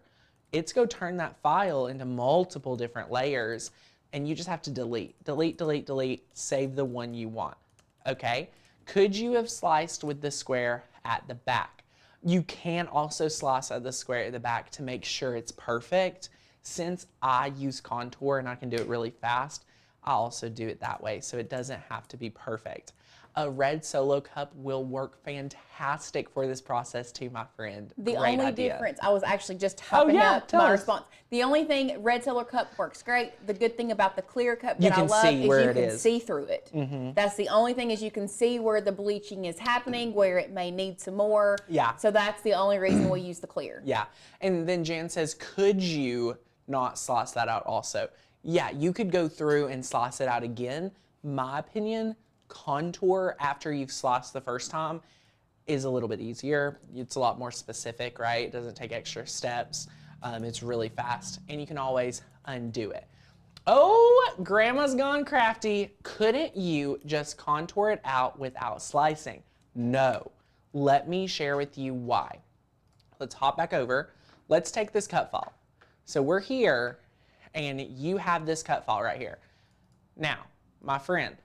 A: It's go turn that file into multiple different layers, and you just have to delete, delete, delete, delete, save the one you want, okay? Could you have sliced with the square at the back? You can also slice at the square at the back to make sure it's perfect. Since I use contour and I can do it really fast, I also do it that way, so it doesn't have to be perfect. A red solo cup will work fantastic for this process too, my friend.
B: The
A: Great
B: only
A: idea.
B: difference, I was actually just typing up my
A: us.
B: response. The only thing, red solo cup works great. The good thing about the clear cup
A: You
B: that I
A: can
B: love
A: see
B: is
A: where
B: you
A: it
B: can
A: is.
B: see through it. That's the only thing, is you can see where the bleaching is happening, where it may need some more.
A: Yeah.
B: So that's the only reason we use the clear.
A: Yeah, and then Jan says, could you not slice that out also? Yeah, you could go through and slice it out again. My opinion, contour after you've sliced the first time is a little bit easier. It's a lot more specific, right? It doesn't take extra steps. It's really fast, and you can always undo it. Oh, Grandma's gone crafty. Couldn't you just contour it out without slicing? No. Let me share with you why. Let's hop back over. Let's take this cut file. So we're here, and you have this cut file right here. Now, my friend,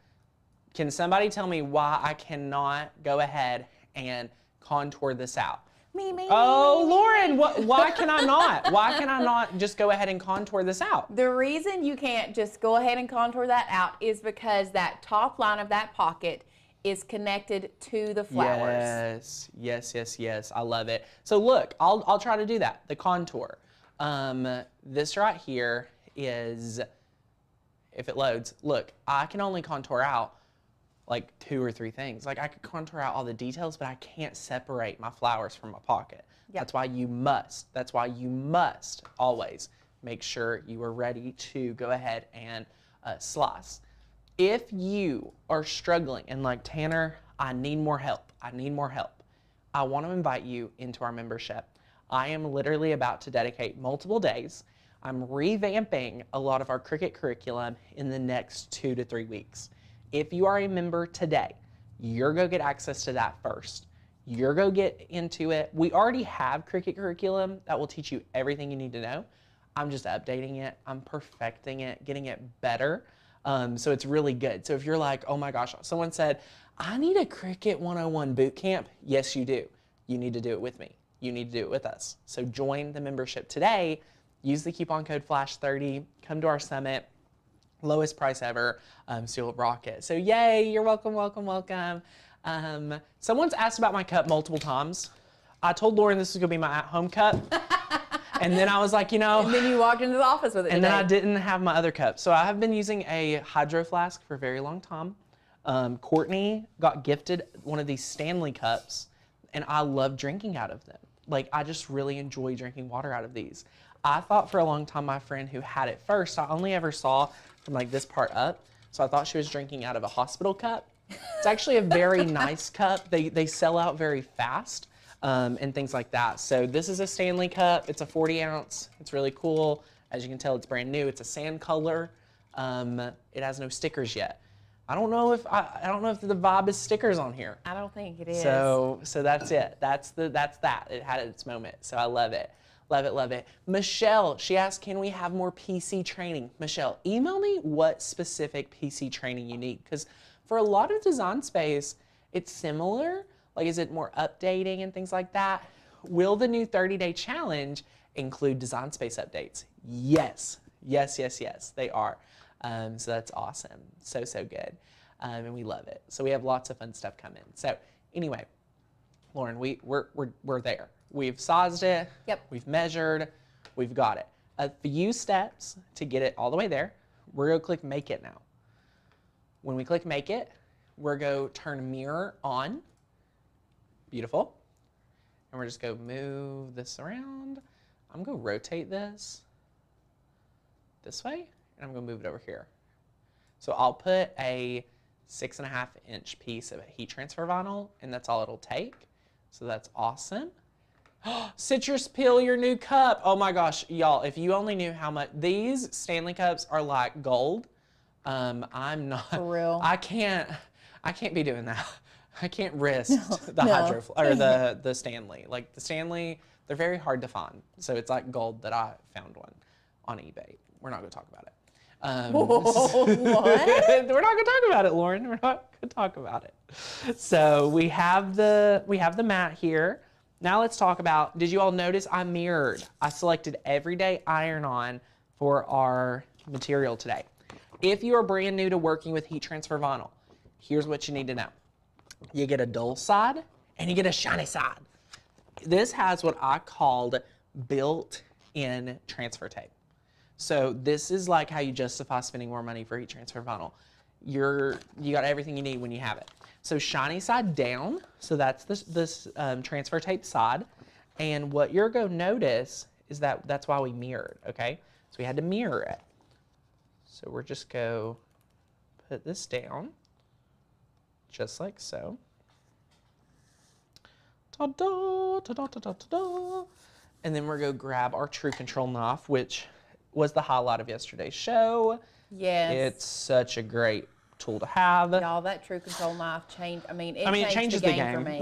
A: can somebody tell me why I cannot go ahead and contour this out?
B: Me.
A: Oh, Lauren, why can I not? Why can I not just go ahead and contour this out?
B: The reason you can't just go ahead and contour that out is because that top line of that pocket is connected to the flowers.
A: Yes. I love it. So look, I'll try to do that, the contour. This right here is, if it loads, look, I can only contour out like 2 or 3 things. Like I could contour out all the details, but I can't separate my flowers from my pocket.
B: Yep.
A: That's why you must always make sure you are ready to go ahead and slice. If you are struggling and like, Tanner, I need more help, I want to invite you into our membership. I am literally about to dedicate multiple days. I'm revamping a lot of our Cricut curriculum in the next 2 to 3 weeks. If you are a member today, you're going to get access to that first. You're going to get into it. We already have Cricut curriculum that will teach you everything you need to know. I'm just updating it. I'm perfecting it, getting it better. So it's really good. So if you're like, oh my gosh, someone said, I need a Cricut 101 boot camp. Yes, you do. You need to do it with me. You need to do it with us. So join the membership today. Use the coupon code FLASH30. Come to our summit. Lowest price ever. So you'll rock it. So yay, you're welcome, welcome, welcome. Someone's asked about my cup multiple times. I told Lauren this is going to be my at-home cup. And then I was like, you know.
B: And then you walked into the office with it.
A: And then I didn't have my other cup. So I have been using a hydro flask for a very long time. Courtney got gifted one of these Stanley cups, and I love drinking out of them. Like, I just really enjoy drinking water out of these. I thought for a long time my friend who had it first, I only ever saw from like this part up. So I thought she was drinking out of a hospital cup. It's actually a very nice cup. They sell out very fast. And things like that. So this is a Stanley cup. It's a 40 ounce. It's really cool. As you can tell, it's brand new. It's a sand color. It has no stickers yet. I don't know if the vibe is stickers on here.
B: I don't think it is.
A: So that's it. That's that. It had its moment. So I love it. Love it, love it. Michelle, she asked, can we have more PC training? Michelle, email me what specific PC training you need. Because for a lot of Design Space, it's similar. Like, is it more updating and things like that? Will the new 30-day challenge include Design Space updates? Yes, yes, yes, yes, they are. So that's awesome. So, so good. And we love it. So we have lots of fun stuff coming. So anyway, Lauren, we're there. We've sized it.
B: Yep.
A: We've measured. We've got it. A few steps to get it all the way there. We're going to click Make It now. When we click Make It, we're going to turn Mirror on. Beautiful. And we're just going to move this around. I'm going to rotate this way, and I'm going to move it over here. So I'll put a 6.5 inch piece of heat transfer vinyl, and that's all it'll take. So that's awesome. Citrus Peel, your new cup. Oh my gosh, y'all, if you only knew how much, these Stanley cups are like gold. I'm not. For
B: real.
A: I can't be doing that. I can't risk the hydro or the Stanley. Like the Stanley, they're very hard to find. So it's like gold that I found one on eBay. We're not going to talk about it.
B: What?
A: We're not going to talk about it, Lauren. We're not going to talk about it. So we have the mat here. Now let's talk about, did you all notice I mirrored? I selected everyday iron-on for our material today. If you are brand new to working with heat transfer vinyl, here's what you need to know. You get a dull side and you get a shiny side. This has what I called built-in transfer tape. So this is like how you justify spending more money for heat transfer vinyl. You got everything you need when you have it. So shiny side down, so that's this transfer tape side. And what you're going to notice is that's why we mirrored, okay? So we had to mirror it. So we're just going to put this down, just like so. Ta-da, ta-da, ta-da, ta-da. And then we're going to grab our True Control knife, which was the highlight of yesterday's show.
B: Yes.
A: It's such a great tool to have.
B: Y'all, that True Control knife changed. It changes
A: the
B: game for me.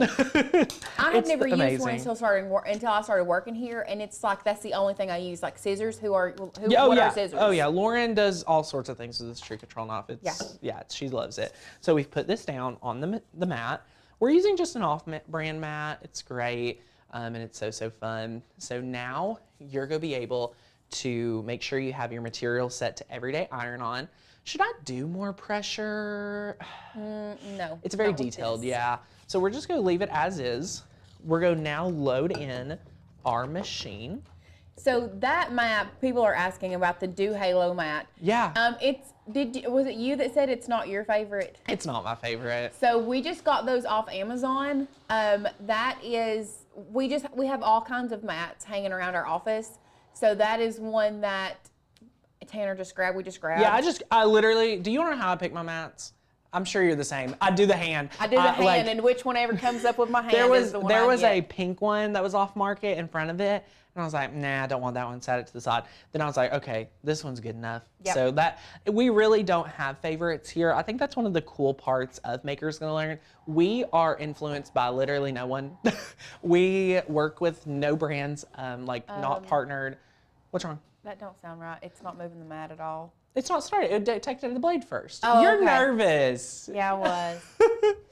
B: I had never used one until I started working here, and it's like that's the only thing I use. Like scissors. What are scissors? Oh
A: yeah, Lauren does all sorts of things with this True Control knife. She loves it. So we've put this down on the mat. We're using just an off-brand mat. It's great, and it's so fun. So now you're gonna be able to make sure you have your material set to everyday iron-on. Should I do more pressure?
B: No.
A: It's very detailed, yeah. So we're just going to leave it as is. We're going to now load in our machine.
B: So that mat, people are asking about the Do Halo mat.
A: Yeah.
B: Was it you that said it's not your favorite?
A: It's not my favorite.
B: So we just got those off Amazon. We have all kinds of mats hanging around our office. So that is one that Tanner we just grabbed.
A: Yeah, I literally, do you want to know how I pick my mats? I'm sure you're the same. I do the hand.
B: I do the hand, and which one ever comes up with my hand is the one
A: There was
B: I
A: a
B: get.
A: pink one that was off market in front of it, and I was like, nah, I don't want that one. Set it to the side. Then I was like, okay, this one's good enough.
B: Yep.
A: So that we really don't have favorites here. I think that's one of the cool parts of Makers Gonna Learn. We are influenced by literally no one. We work with no brands, not partnered. What's wrong?
B: That don't sound right. It's not moving the mat at all.
A: It's not started. It detected the blade first.
B: Oh,
A: You're
B: okay.
A: nervous.
B: Yeah, I was.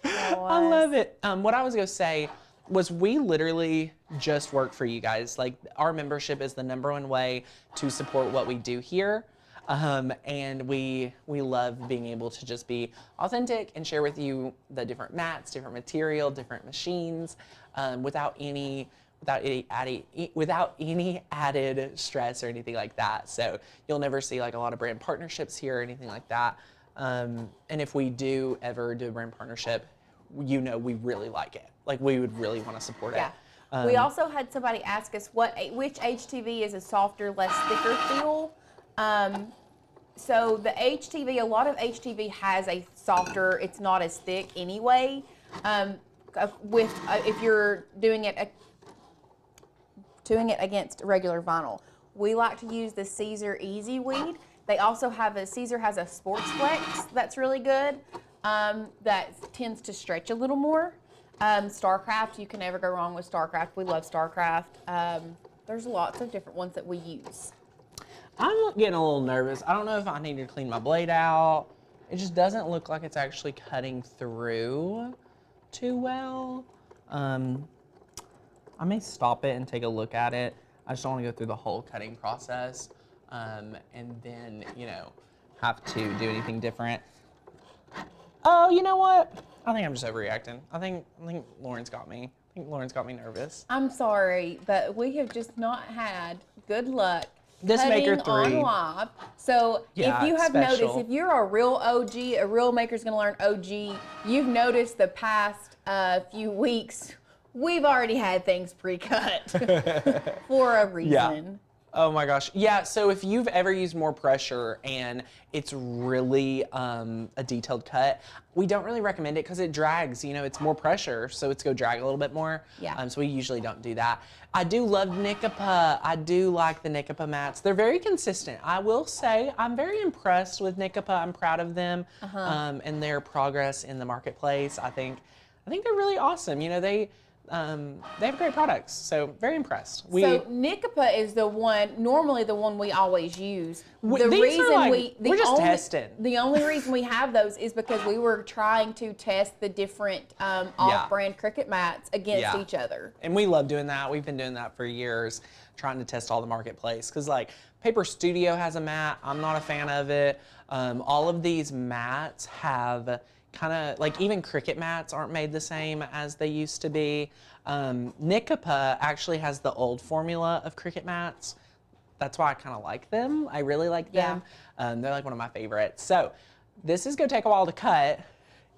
A: I love it. What I was going to say was we literally just work for you guys. Like, our membership is the #1 way to support what we do here. And we love being able to just be authentic and share with you the different mats, different material, different machines, without any added stress or anything like that. So you'll never see like a lot of brand partnerships here or anything like that. And if we do ever do a brand partnership, we really like it. Like, we would really want to support it.
B: We also had somebody ask us which HTV is a softer, less thicker feel. So the HTV, a lot of HTV has a softer, it's not as thick anyway. If you're doing it against regular vinyl. We like to use the Caesar Easy Weed. They also have Caesar has a Sports Flex that's really good. That tends to stretch a little more. Starcraft, you can never go wrong with Starcraft. We love Starcraft. There's lots of different ones that we use.
A: I'm getting a little nervous. I don't know if I need to clean my blade out. It just doesn't look like it's actually cutting through too well. I may stop it and take a look at it. I just don't want to go through the whole cutting process and then, have to do anything different. Oh, you know what? I think I'm just overreacting. I think Lauren's got me. I think Lauren's got me nervous.
B: I'm sorry, but we have just not had good luck
A: This Maker 3
B: on live. So
A: yeah,
B: if you have
A: special.
B: noticed, if you're a real OG, a real Maker's Gonna Learn OG, you've noticed the past few weeks, we've already had things pre-cut for a reason.
A: Yeah. Oh my gosh. Yeah, so if you've ever used more pressure and it's really a detailed cut, we don't really recommend it because it drags. It's more pressure, so it's going to drag a little bit more.
B: Yeah.
A: So we usually don't do that. I do love Nicopa. I do like the Nicopa mats. They're very consistent. I will say I'm very impressed with Nicopa. I'm proud of them and their progress in the marketplace. I think they're really awesome. They have great products, so very impressed.
B: So Nicopa is normally the one we always use.
A: We're just testing.
B: The only reason we have those is because we were trying to test the different off-brand Cricut mats against each other.
A: And we love doing that. We've been doing that for years, trying to test all the marketplace. Because like Paper Studio has a mat. I'm not a fan of it. All of these mats have kind of like even Cricut mats aren't made the same as they used to be. Nicopa actually has the old formula of Cricut mats. That's why I kind of like them. I really like them. They're like one of my favorites. So this is going to take a while to cut.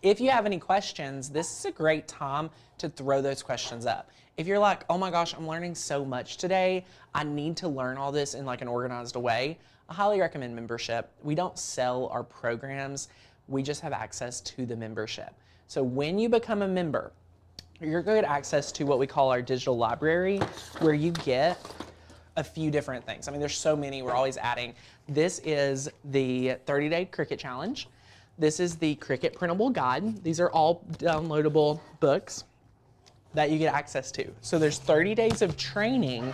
A: If you have any questions, this is a great time to throw those questions up. If you're like, oh my gosh, I'm learning so much today, I need to learn all this in like an organized way, I highly recommend membership. We don't sell our programs. We just have access to the membership. So when you become a member, you're going to get access to what we call our digital library, where you get a few different things. I mean, there's so many, we're always adding. This is the 30-day Cricut challenge. This is the Cricut printable guide. These are all downloadable books that you get access to. So there's 30 days of training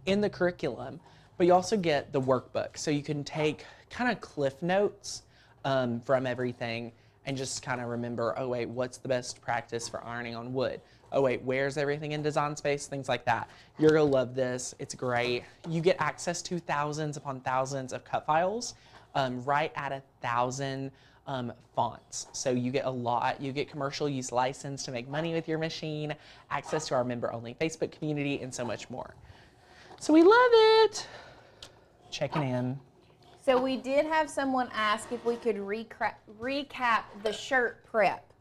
A: in the curriculum, but you also get the workbook. So you can take kind of cliff notes from everything and just kind of remember, oh wait, what's the best practice for ironing on wood? Oh wait, where's everything in Design Space? Things like that. You're gonna love this, it's great. You get access to thousands upon thousands of cut files, right at 1,000 fonts. So you get a lot, you get commercial use license to make money with your machine, access to our member only Facebook community, and so much more. So we love it. Checking in.
B: So we did have someone ask if we could recap the shirt prep.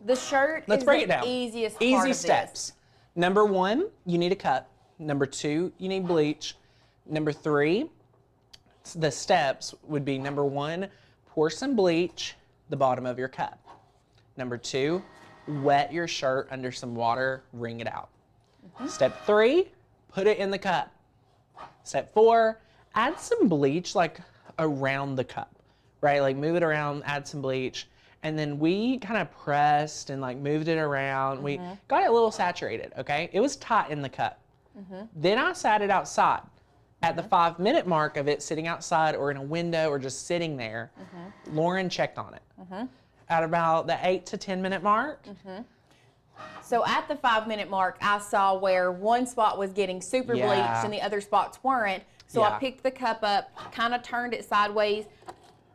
B: The shirt is the easiest part of this.
A: Easy steps. Number 1, you need a cup. Number 2, you need bleach. Number 3, the steps would be number 1, pour some bleach the bottom of your cup. Number 2, wet your shirt under some water, wring it out. Step 3, put it in the cup. Step 4, add some bleach like around the cup, right? Like move it around, add some bleach. And then we kind of pressed and like moved it around. We got it a little saturated, okay? It was tight in the cup. Then I sat it outside. At the 5-minute mark of it sitting outside or in a window or just sitting there, Lauren checked on it. At about the 8 to 10 minute mark.
B: So at the 5-minute mark, I saw where one spot was getting super bleached and the other spots weren't. So I picked the cup up, kind of turned it sideways,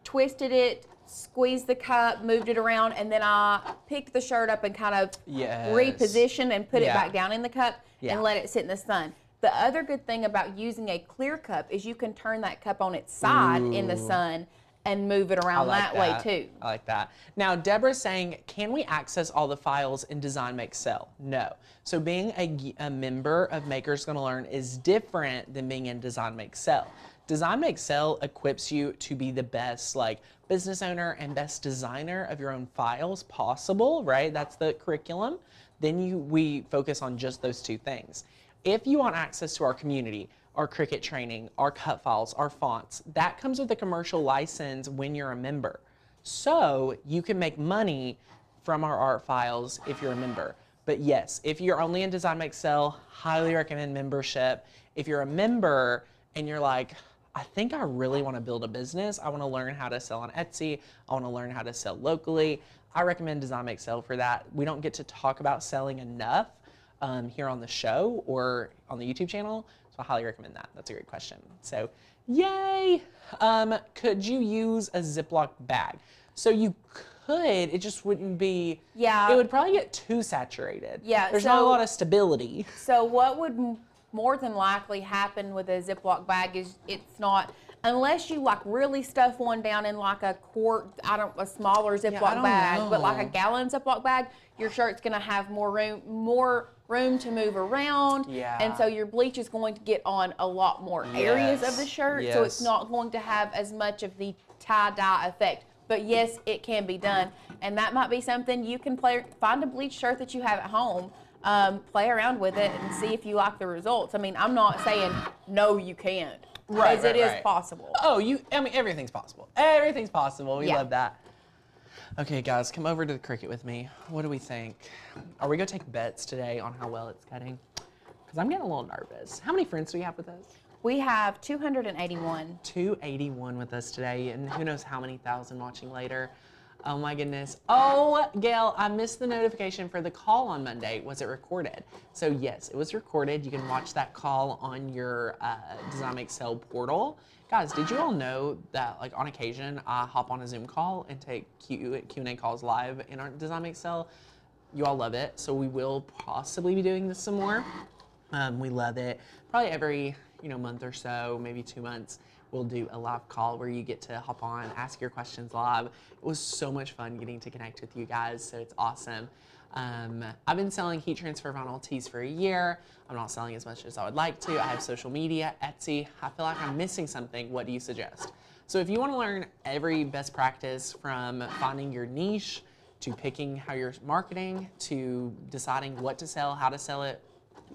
B: twisted it, squeezed the cup, moved it around, and then I picked the shirt up and kind of repositioned and put it back down in the cup and let it sit in the sun. The other good thing about using a clear cup is you can turn that cup on its side in the sun and move it around that way too.
A: I like that. Now, Deborah's saying, can we access all the files in Design Make Sell? No. So being a member of Makers Gonna Learn is different than being in Design Make Sell. Design Make Sell equips you to be the best like business owner and best designer of your own files possible, right? That's the curriculum. Then we focus on just those 2 things. If you want access to our community, our Cricut training, our cut files, our fonts, that comes with a commercial license when you're a member. So you can make money from our art files if you're a member. But yes, if you're only in Design Make Sell, highly recommend membership. If you're a member and you're like, I think I really want to build a business, I want to learn how to sell on Etsy, I want to learn how to sell locally, I recommend Design Make Sell for that. We don't get to talk about selling enough here on the show or on the YouTube channel, so I highly recommend that. That's a great question. So, yay! Could you use a Ziploc bag? So you could, it just wouldn't be, it would probably get too saturated. There's not a lot of stability.
B: So what would more than likely happen with a Ziploc bag is it's not, unless you like really stuff one down in like a quart, a smaller Ziploc bag, but like a gallon Ziploc bag, your shirt's gonna have more room to move around. And so your bleach is going to get on a lot more areas of the shirt. So it's not going to have as much of the tie-dye effect. But yes, it can be done. And that might be something you can find a bleached shirt that you have at home, play around with it and see if you like the results. I mean, I'm not saying no, you can't. Because it is possible.
A: Oh, I mean, everything's possible. Everything's possible. We love that. Okay, guys, come over to the Cricut with me. What do we think? Are we gonna take bets today on how well it's cutting? Because I'm getting a little nervous. How many friends do we have with us?
B: We have 281.
A: 281 with us today, and who knows how many thousand watching later. Oh my goodness. Oh, Gail, I missed the notification for the call on Monday. Was it recorded? So yes, it was recorded. You can watch that call on your Design Make Sell portal. Guys, did you all know that like on occasion, I hop on a Zoom call and take Q&A calls live in our Design Make Sell? You all love it. So we will possibly be doing this some more. We love it. Probably every month or so, maybe 2 months, we'll do a live call where you get to hop on, ask your questions live. It was so much fun getting to connect with you guys, so it's awesome. I've been selling heat transfer vinyl tees for a year. I'm not selling as much as I would like to. I have social media, Etsy. I feel like I'm missing something. What do you suggest? So if you want to learn every best practice from finding your niche to picking how you're marketing to deciding what to sell, how to sell it,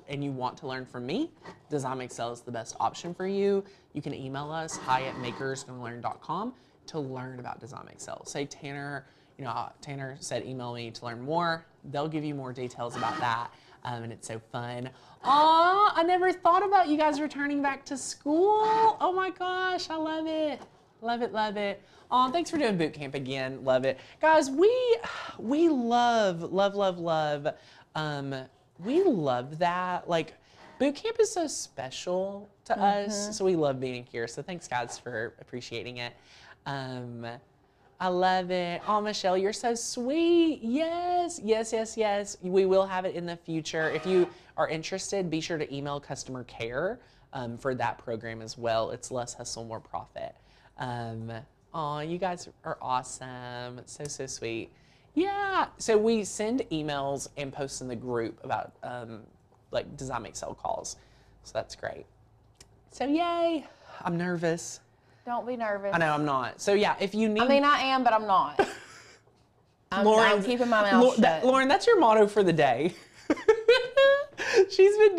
A: and you want to learn from me, Design Make Sell is the best option for you. You can email us, hi@makersgonnalearn.com to learn about Design Make Sell. Say Tanner, Tanner said email me to learn more. They'll give you more details about that, and it's so fun. Aw, I never thought about you guys returning back to school. Oh my gosh, I love it. Love it, love it. Aw, thanks for doing boot camp again. Love it. Guys, we love we love that. Like, boot camp is so special to us, so we love being here. So thanks, guys, for appreciating it. I love it. Oh, Michelle, you're so sweet. Yes, yes, yes, yes. We will have it in the future. If you are interested, be sure to email customer care for that program as well. It's less hustle, more profit. Oh, you guys are awesome. It's so, so sweet. Yeah, so we send emails and post in the group about like Design Make Sell calls. So that's great. So yay, I'm nervous.
B: Don't be nervous.
A: I know I'm not. So yeah, if you need.
B: I mean, I am, but I'm not. I'm keeping my mouth shut.
A: Lauren, that's your motto for the day. She's been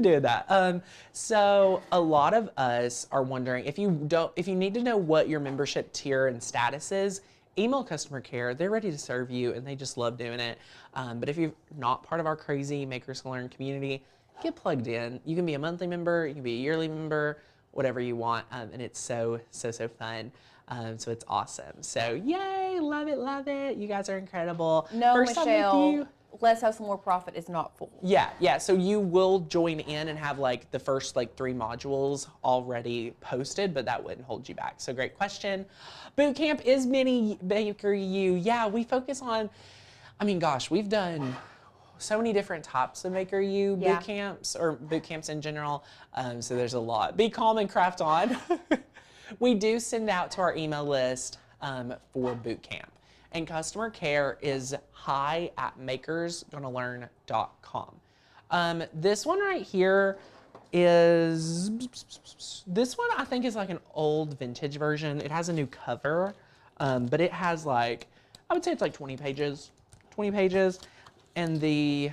A: doing that. So a lot of us are wondering if you need to know what your membership tier and status is, email customer care. They're ready to serve you and they just love doing it. But if you're not part of our crazy Makers Can Learn community, get plugged in. You can be a monthly member, you can be a yearly member, whatever you want. And it's so fun. So it's awesome. So yay, love it. You guys are incredible.
B: No,
A: First
B: Michelle, Let's Have Some More Profit is not full.
A: Yeah. So you will join in and have like the first 3 modules already posted, but that wouldn't hold you back. So great question. Bootcamp is mini Baker U. Yeah, we focus on, gosh, we've done so many different types of Maker U boot camps or boot camps in general. So there's a lot. Be calm and craft on. We do send out to our email list for boot camp. And customer care is hi@makersgonnalearn.com. This one right here is, this one I think is like an old vintage version. It has a new cover, but it has I would say it's like 20 pages. And the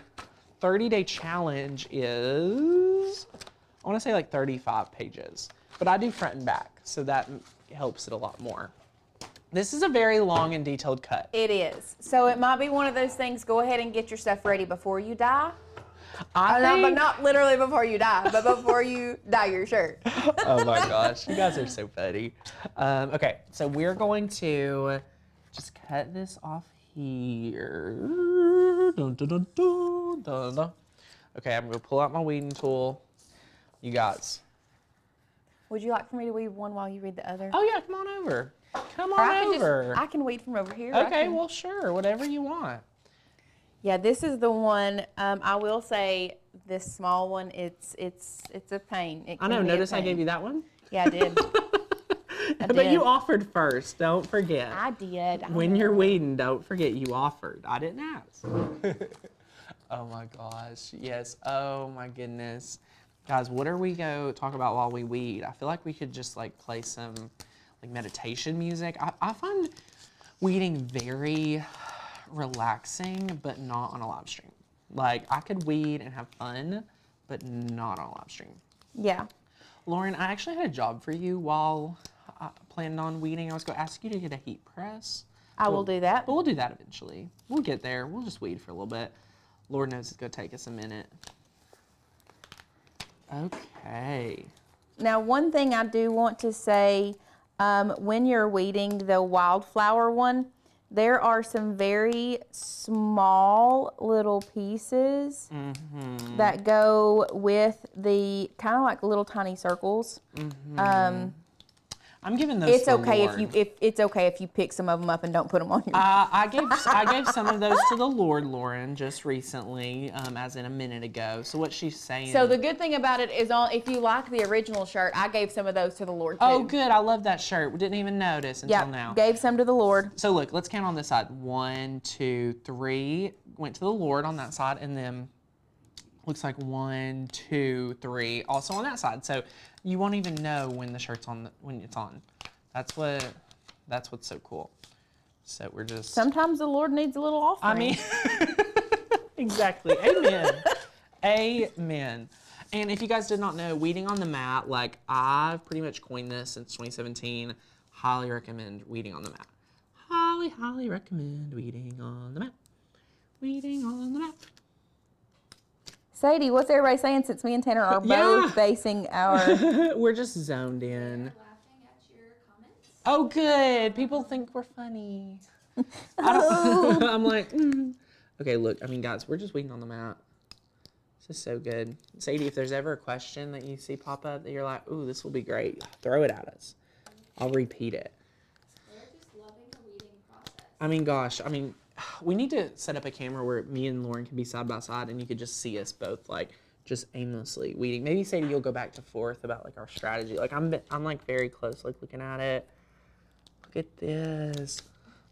A: 30-day challenge is, I want to say 35 pages. But I do front and back, so that helps it a lot more. This is a very long and detailed cut.
B: It is. So it might be one of those things, go ahead and get your stuff ready before you dye. But not literally before you die, but before you dye your shirt.
A: Oh my gosh, you guys are so funny. Okay, so we're going to just cut this off here. Dun, dun, dun, dun, dun, dun. Okay, I'm gonna pull out my weeding tool. You guys.
B: Would you like for me to weed one while you read the other?
A: Oh yeah, come on over. Come on over.
B: I can weed from over here.
A: Okay, well sure, whatever you want.
B: Yeah, this is the one. I will say this small one. It's a pain.
A: I know. Notice I gave you that one.
B: Yeah, I did.
A: But you offered first. Don't forget.
B: I did.
A: When you're weeding, don't forget you offered. I didn't ask. Oh my gosh. Yes. Oh my goodness. Guys, what are we going to talk about while we weed? I feel like we could just play some meditation music. I find weeding very relaxing, but not on a live stream. I could weed and have fun, but not on a live stream.
B: Yeah.
A: Lauren, I actually had a job for you while I planned on weeding. I was going to ask you to get a heat press.
B: I will do that.
A: But we'll do that eventually. We'll get there. We'll just weed for a little bit. Lord knows it's going to take us a minute. Okay.
B: Now, one thing I do want to say, when you're weeding the wildflower one, there are some very small little pieces that go with the kind of like little tiny circles.
A: I'm giving those.
B: It's okay if it's okay if you pick some of them up and don't put them on your.
A: I gave some of those to the Lord, Lauren, just recently, as in a minute ago. So what she's saying.
B: So the good thing about it is, if you like the original shirt, I gave some of those to the Lord too.
A: Oh, good! I love that shirt. We didn't even notice until now.
B: Gave some to the Lord.
A: So look, let's count on this side. 1, 2, 3 went to the Lord on that side, and then looks like 1, 2, 3 also on that side. So you won't even know when the shirt's on when it's on. That's what's so cool. So we're just.
B: Sometimes the Lord needs a little offering.
A: Exactly. Amen. Amen. And if you guys did not know, weeding on the mat, I've pretty much coined this since 2017. Highly recommend weeding on the mat. Highly recommend weeding on the mat. Weeding on the mat.
B: Sadie, what's everybody saying since me and Tanner are both facing our...
A: We're just zoned in. Laughing at your comments. Oh, good. People think we're funny. I'm like, Okay, look, guys, we're just weeding on the mat. This is so good. Sadie, if there's ever a question that you see pop up that you're like, ooh, this will be great, throw it at us. I'll repeat it.
C: They're just loving the weeding process.
A: Gosh, we need to set up a camera where me and Lauren can be side by side and you could just see us both just aimlessly weeding. Maybe Sadie, you'll go back to forth about our strategy. I'm very close looking at it. Look at this.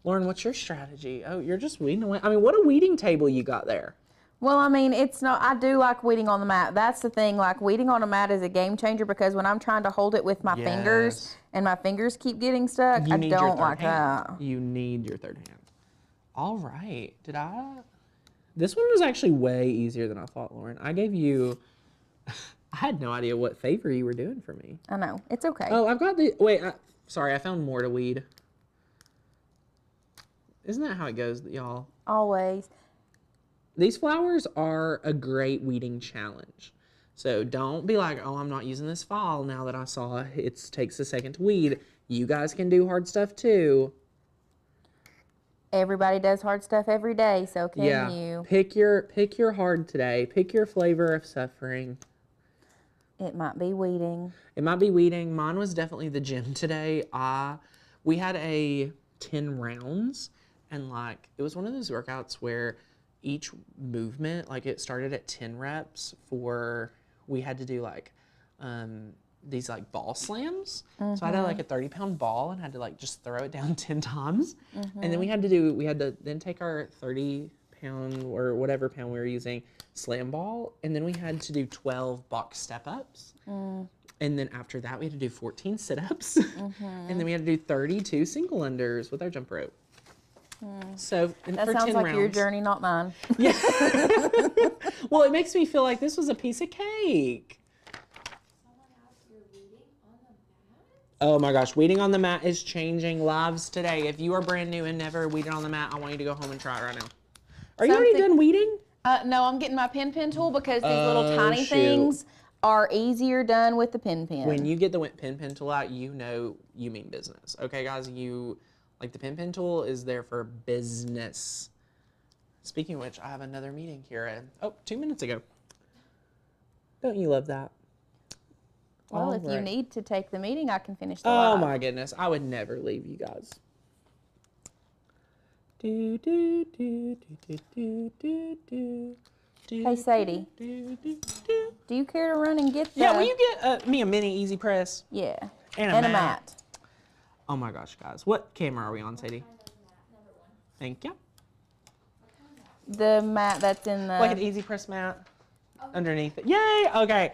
A: Lauren, what's your strategy? Oh, you're just weeding away. What a weeding table you got there.
B: Well, it's not, I do like weeding on the mat. That's the thing, weeding on a mat is a game changer because when I'm trying to hold it with my fingers and my fingers keep getting stuck, I don't like that.
A: You need your third hand. All right. This one was actually way easier than I thought, Lauren. I gave you, I had no idea what favor you were doing for me.
B: I know. It's okay.
A: Oh, I've got sorry, I found more to weed. Isn't that how it goes, y'all?
B: Always.
A: These flowers are a great weeding challenge. So don't be like, oh, I'm not using this file now that I saw it takes a second to weed. You guys can do hard stuff too.
B: Everybody does hard stuff every day, so can you?
A: Pick your hard today. Pick your flavor of suffering.
B: It might be weeding.
A: It might be weeding. Mine was definitely the gym today. We had 10 rounds, and like it was one of those workouts where each movement, like it started at 10 reps we had to do like these like ball slams. So I had like a 30-pound ball and had to like just throw it down 10 times. And then we had to then take our 30-pound or whatever pound we were using slam ball, and then we had to do 12 box step-ups. And then after that we had to do 14 sit-ups. And then we had to do 32 single unders with our jump rope. So
B: that
A: for
B: sounds
A: 10
B: like
A: rounds.
B: your journey, not mine.
A: Yeah. Well, it makes me feel like this was a piece of cake.
C: Someone asked you're weeding on the mat?
A: Oh my gosh, weeding on the mat is changing lives today. If you are brand new and never weeded on the mat, I want you to go home and try it right now. Are you already done weeding?
B: No, I'm getting my pen tool because these little tiny
A: shoot.
B: things are easier done with the pen.
A: When you get the pen tool out, you know you mean business. Okay, guys, like the pen tool is there for business. Speaking of which, I have another meeting here 2 minutes ago. Don't you love that?
B: Well, if you need to take the meeting, I can finish the
A: Oh
B: live.
A: my goodness, I would never leave you guys. Hey
B: Sadie, do you care to run and get the...
A: Yeah, will you get me a mini EasyPress?
B: Yeah,
A: And
B: a mat.
A: Oh my gosh, guys. What camera are we on, Sadie? Thank you.
B: The mat that's in the...
A: Like an EasyPress mat underneath it. Yay! Okay.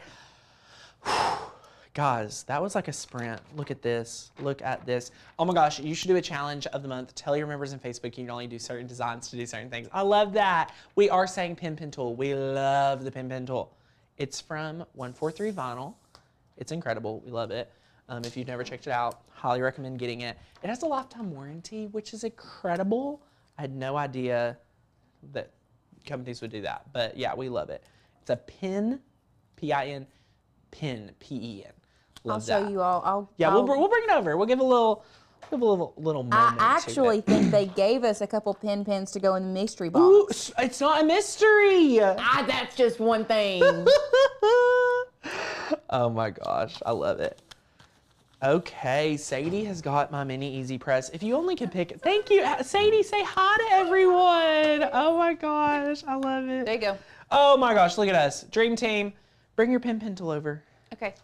A: Guys, that was like a sprint. Look at this. Look at this. Oh my gosh, you should do a challenge of the month. Tell your members in Facebook you can only do certain designs to do certain things. I love that. We are saying pen tool. We love the pen tool. It's from 143 Vinyl. It's incredible. We love it. If you've never checked it out, highly recommend getting it. It has a lifetime warranty, which is incredible. I had no idea that companies would do that, but yeah, we love it. It's a pen, P-I-N, pen, P-E-N. Love that.
B: I'll show you all.
A: We'll bring it over. We'll give a little moment.
B: I actually think they gave us a couple pens to go in the mystery box.
A: Ooh, it's not a mystery.
B: That's just one thing.
A: Oh my gosh, I love it. Okay, Sadie has got my mini EasyPress. If you only could pick it. Thank you, Sadie. Say hi to everyone. Oh my gosh, I love it.
B: There you go.
A: Oh my gosh, look at us. Dream team. Bring your pen tool over.
B: Okay.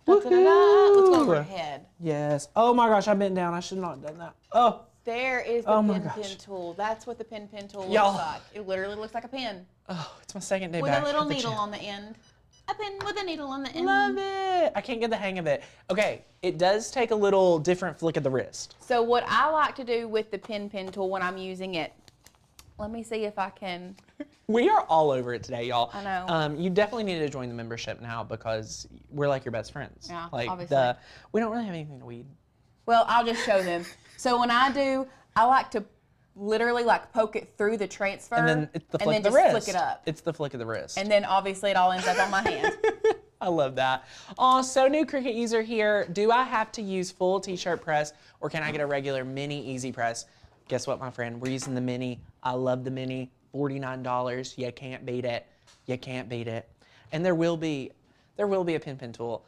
B: Let's go overhead.
A: Yes. Oh my gosh, I bent down. I should not have done that. Oh.
B: There is the pen tool. That's what the pen tool looks like. It literally looks like a pen.
A: Oh, it's my second day
B: with
A: back.
B: With a little needle on the end. A pen with a needle on the end.
A: Love it. I can't get the hang of it. Okay, it does take a little different flick of the wrist.
B: So what I like to do with the pen tool when I'm using it, let me see if I can.
A: We are all over it today, y'all.
B: I know.
A: You definitely need to join the membership now because we're like your best friends.
B: Yeah,
A: like
B: obviously.
A: We don't really have anything to weed.
B: Well, I'll just show them. So when I do, I like to literally like poke it through the transfer.
A: And then it's the flick of the
B: just
A: wrist.
B: flick it up.
A: It's the flick of the wrist.
B: And then obviously it all ends up on my hand.
A: I love that. Oh, so new Cricut user here. Do I have to use full t-shirt press or can I get a regular mini EasyPress? Guess what, my friend? We're using the mini. I love the mini. $49. You can't beat it. You can't beat it. And there will be a pen tool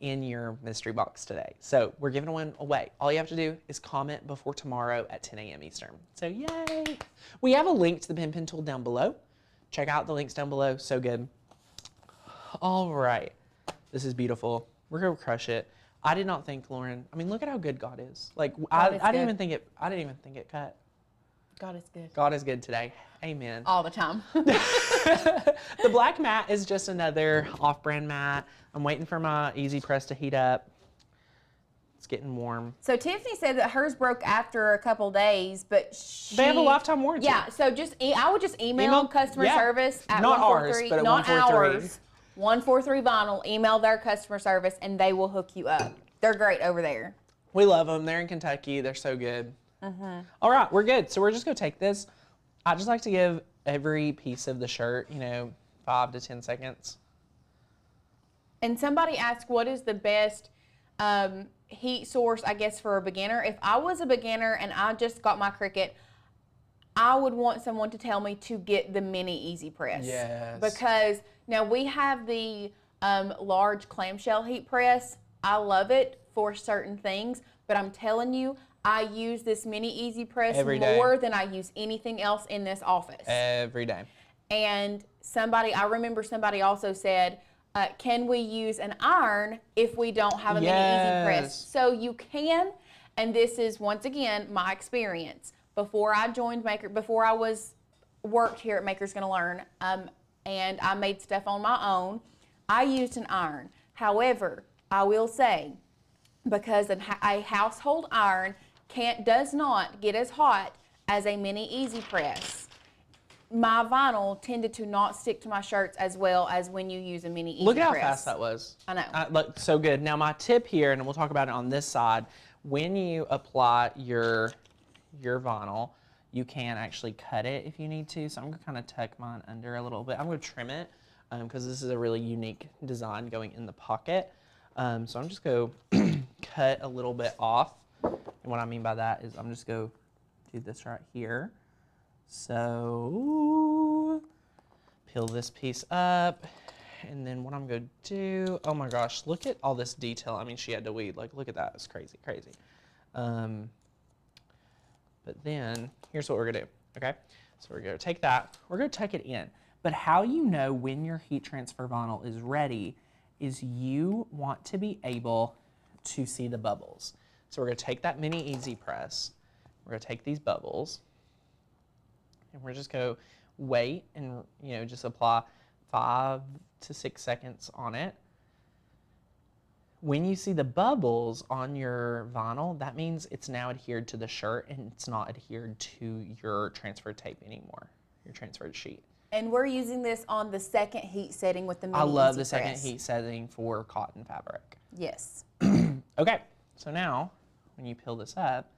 A: in your mystery box today. So we're giving one away. All you have to do is comment before tomorrow at 10 a.m. Eastern. So yay. We have a link to the pen tool down below. Check out the links down below. So good. All right. This is beautiful. We're going to crush it. I did not think, Lauren, I mean, look at how good God is. Like, I didn't even think it cut.
B: God is good.
A: God is good today. Amen.
B: All the time.
A: The black mat is just another off-brand mat. I'm waiting for my EasyPress to heat up. It's getting warm.
B: So Tiffany said that hers broke after a couple days, but
A: They have a lifetime warranty.
B: Yeah, so I would just email customer service at
A: not
B: 143,
A: ours, but at
B: not
A: 143.
B: ours, 143 Vinyl. Email their customer service, and they will hook you up. They're great over there.
A: We love them. They're in Kentucky. They're so good. All right, we're good. So we're just going to take this. I just like to give every piece of the shirt, 5 to 10 seconds.
B: And somebody asked, what is the best heat source, I guess, for a beginner? If I was a beginner and I just got my Cricut, I would want someone to tell me to get the mini EasyPress.
A: Yes.
B: Because now we have the large clamshell heat press. I love it for certain things, but I'm telling you, I use this mini EasyPress more than I use anything else in this office.
A: Every day.
B: And I remember somebody also said, can we use an iron if we don't have a mini EasyPress? So you can, and this is once again my experience. Before I joined before I worked here at Maker's Gonna Learn, and I made stuff on my own, I used an iron. However, I will say, because a household iron does not get as hot as a mini EasyPress, my vinyl tended to not stick to my shirts as well as when you use a mini EasyPress.
A: Look at how fast that was.
B: I know.
A: Look, so good. Now my tip here, and we'll talk about it on this side, when you apply your vinyl, you can actually cut it if you need to. So I'm going to kind of tuck mine under a little bit. I'm going to trim it because this is a really unique design going in the pocket. So I'm just going to cut a little bit off. And what I mean by that is I'm just going to do this right here. So peel this piece up, and then what I'm going to do, oh my gosh, look at all this detail. I mean, she had to weed, like, look at that, it's crazy, crazy. But then here's what we're going to do, okay? So we're going to take that, we're going to tuck it in. But how you know when your heat transfer vinyl is ready is you want to be able to see the bubbles. So we're going to take that mini EasyPress, we're going to take these bubbles, and we're just going to wait and just apply 5 to 6 seconds on it. When you see the bubbles on your vinyl, that means it's now adhered to the shirt and it's not adhered to your transfer tape anymore, your transferred sheet.
B: And we're using this on the second heat setting with the mini
A: I love
B: EasyPress.
A: the second heat setting for cotton fabric.
B: Yes.
A: Okay, so now when you peel this up,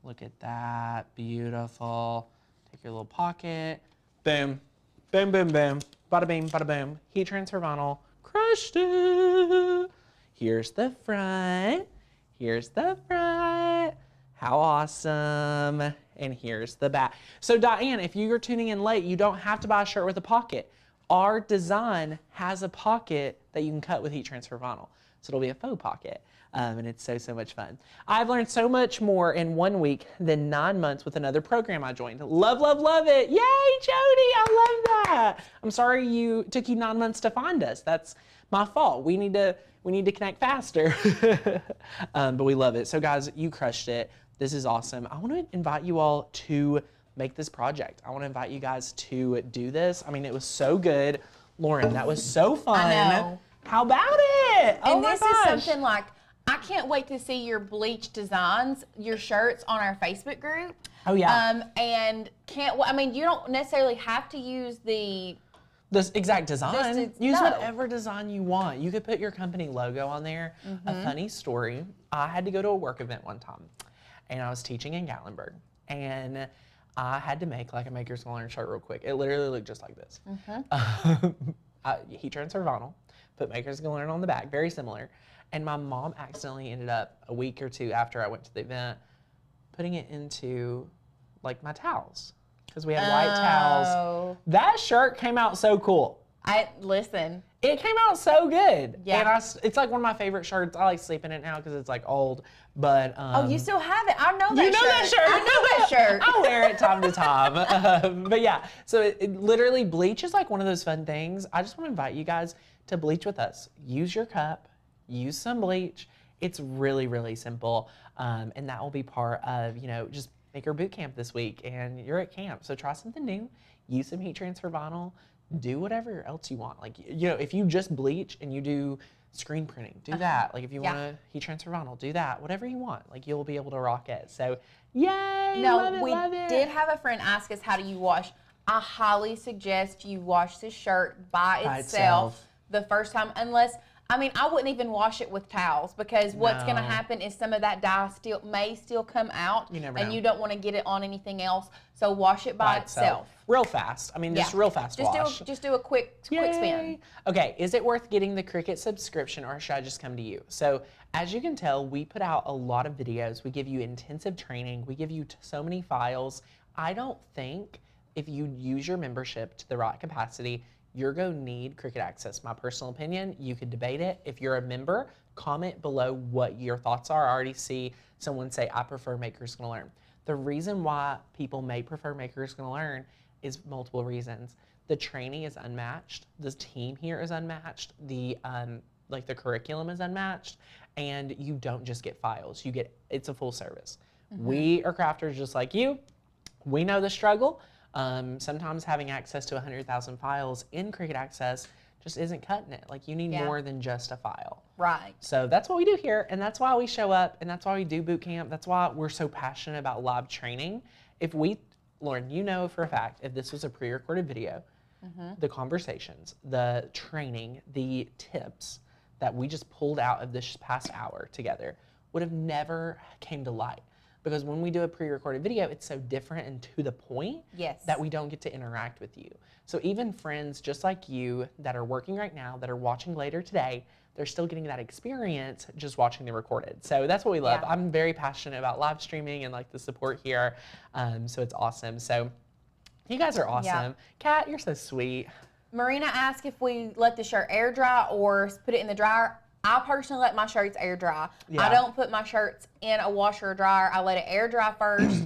A: look at that, beautiful. Take your little pocket, boom, boom, boom, boom, bada bing, bada boom. Heat transfer vinyl, crushed it. Here's the front, here's the front. How awesome. And here's the back. So Diane, if you're tuning in late, you don't have to buy a shirt with a pocket. Our design has a pocket that you can cut with heat transfer vinyl. So it'll be a faux pocket. And it's so much fun. I've learned so much more in 1 week than 9 months with another program I joined. Love, love, love it. Yay, Jody, I love that. I'm sorry it took you 9 months to find us. That's my fault. We need to connect faster. But we love it. So guys, you crushed it. This is awesome. I want to invite you all to make this project. I want to invite you guys to do this. I mean, it was so good. Lauren, that was so fun.
B: I know.
A: How about it?
B: And this is something like, I can't wait to see your Bleach designs, your shirts on our Facebook group.
A: Oh yeah.
B: And you don't necessarily have to use this
A: exact design. Use whatever design you want. You could put your company logo on there. A funny story, I had to go to a work event one time, and I was teaching in Gatlinburg, and I had to make like a Maker's Gonna Learn shirt real quick. It literally looked just like this. Heat transfer vinyl, put Maker's Gonna Learn on the back, very similar. And my mom accidentally ended up, a week or two after I went to the event, putting it into like my towels. Because we had white towels. That shirt came out so cool.
B: Listen.
A: It came out so good.
B: Yeah.
A: And it's like one of my favorite shirts. I like sleep in it now because it's like old. But
B: oh, you still have it. I know that shirt.
A: You know that shirt.
B: I know that shirt.
A: I wear it time to time. But yeah, so it literally, Bleach is like one of those fun things. I just want to invite you guys to bleach with us. Use your cup. Use some bleach. It's really, really simple. And that will be part of, just Maker Boot Camp this week. And you're at camp, so try something new. Use some heat transfer vinyl. do whatever else you want. Like, you know, if you just bleach and you do screen printing, do that. Like if you want to heat transfer vinyl, do that. Whatever you want, like you'll be able to rock it. So yay, love it, love it.
B: Did have a friend ask us, how do you wash? I highly suggest you wash the shirt by itself the first time, unless, I mean, I wouldn't even wash it with towels, because what's going to happen is some of that dye may still come out, and you don't want to get it on anything else. So wash it by itself.
A: Real fast. I mean, just real fast wash.
B: Just do a quick spin.
A: Okay, is it worth getting the Cricut subscription, or should I just come to you? So as you can tell, we put out a lot of videos. We give you intensive training. We give you so many files. I don't think if you use your membership to the right capacity, you're going to need Cricut access. My personal opinion, you could debate it. If you're a member, comment below what your thoughts are. I already see someone say, I prefer Maker's Gonna Learn. The reason why people may prefer Maker's Gonna Learn is multiple reasons. The training is unmatched. The team here is unmatched. The like the curriculum is unmatched, and you don't just get files. You get, it's a full service. We are crafters just like you. We know the struggle. Sometimes having access to 100,000 files in Cricut Access just isn't cutting it. Like you need more than just a file.
B: Right.
A: So that's what we do here, and that's why we show up, and that's why we do boot camp. That's why we're so passionate about live training. If we, Lauren, you know for a fact, if this was a pre-recorded video, the conversations, the training, the tips that we just pulled out of this past hour together would have never came to light. Because when we do a pre-recorded video, it's so different and to the point that we don't get to interact with you. So even friends just like you that are working right now, that are watching later today, they're still getting that experience just watching the recorded. So that's what we love. I'm very passionate about live streaming and like the support here. So it's awesome. So you guys are awesome. Kat, you're so sweet.
B: Marina asked if we let the shirt air dry or put it in the dryer. I personally let my shirts air dry. I don't put my shirts in a washer or dryer. I let it air dry first.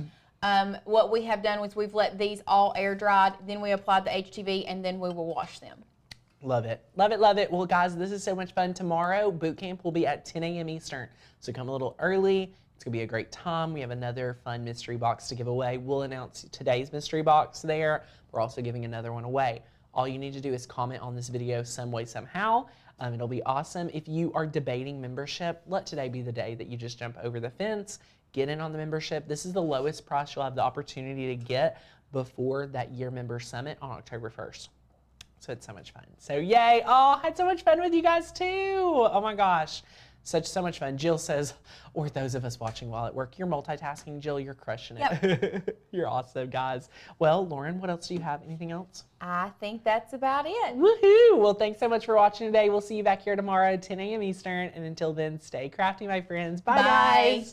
B: What we have done was we've let these all air dried, then we applied the HTV, and then we will wash them.
A: Love it. Love it, love it. Well, guys, this is so much fun. Tomorrow, boot camp will be at 10 a.m. Eastern. So come a little early. It's going to be a great time. We have another fun mystery box to give away. We'll announce today's mystery box there. We're also giving another one away. All you need to do is comment on this video some way, somehow. It'll be awesome. If you are debating membership, let today be the day that you just jump over the fence, get in on the membership. This is the lowest price you'll have the opportunity to get before that year member summit on October 1st. So it's so much fun. So yay. Oh, I had so much fun with you guys too. Oh my gosh. So much fun. Jill says, or those of us watching while at work, you're multitasking, Jill, you're crushing it. You're awesome, guys. Well, Lauren, what else do you have? Anything else?
B: I think that's about it.
A: Woohoo! Well, thanks so much for watching today. We'll see you back here tomorrow, 10 a.m. Eastern. And until then, stay crafty, my friends. Bye, guys.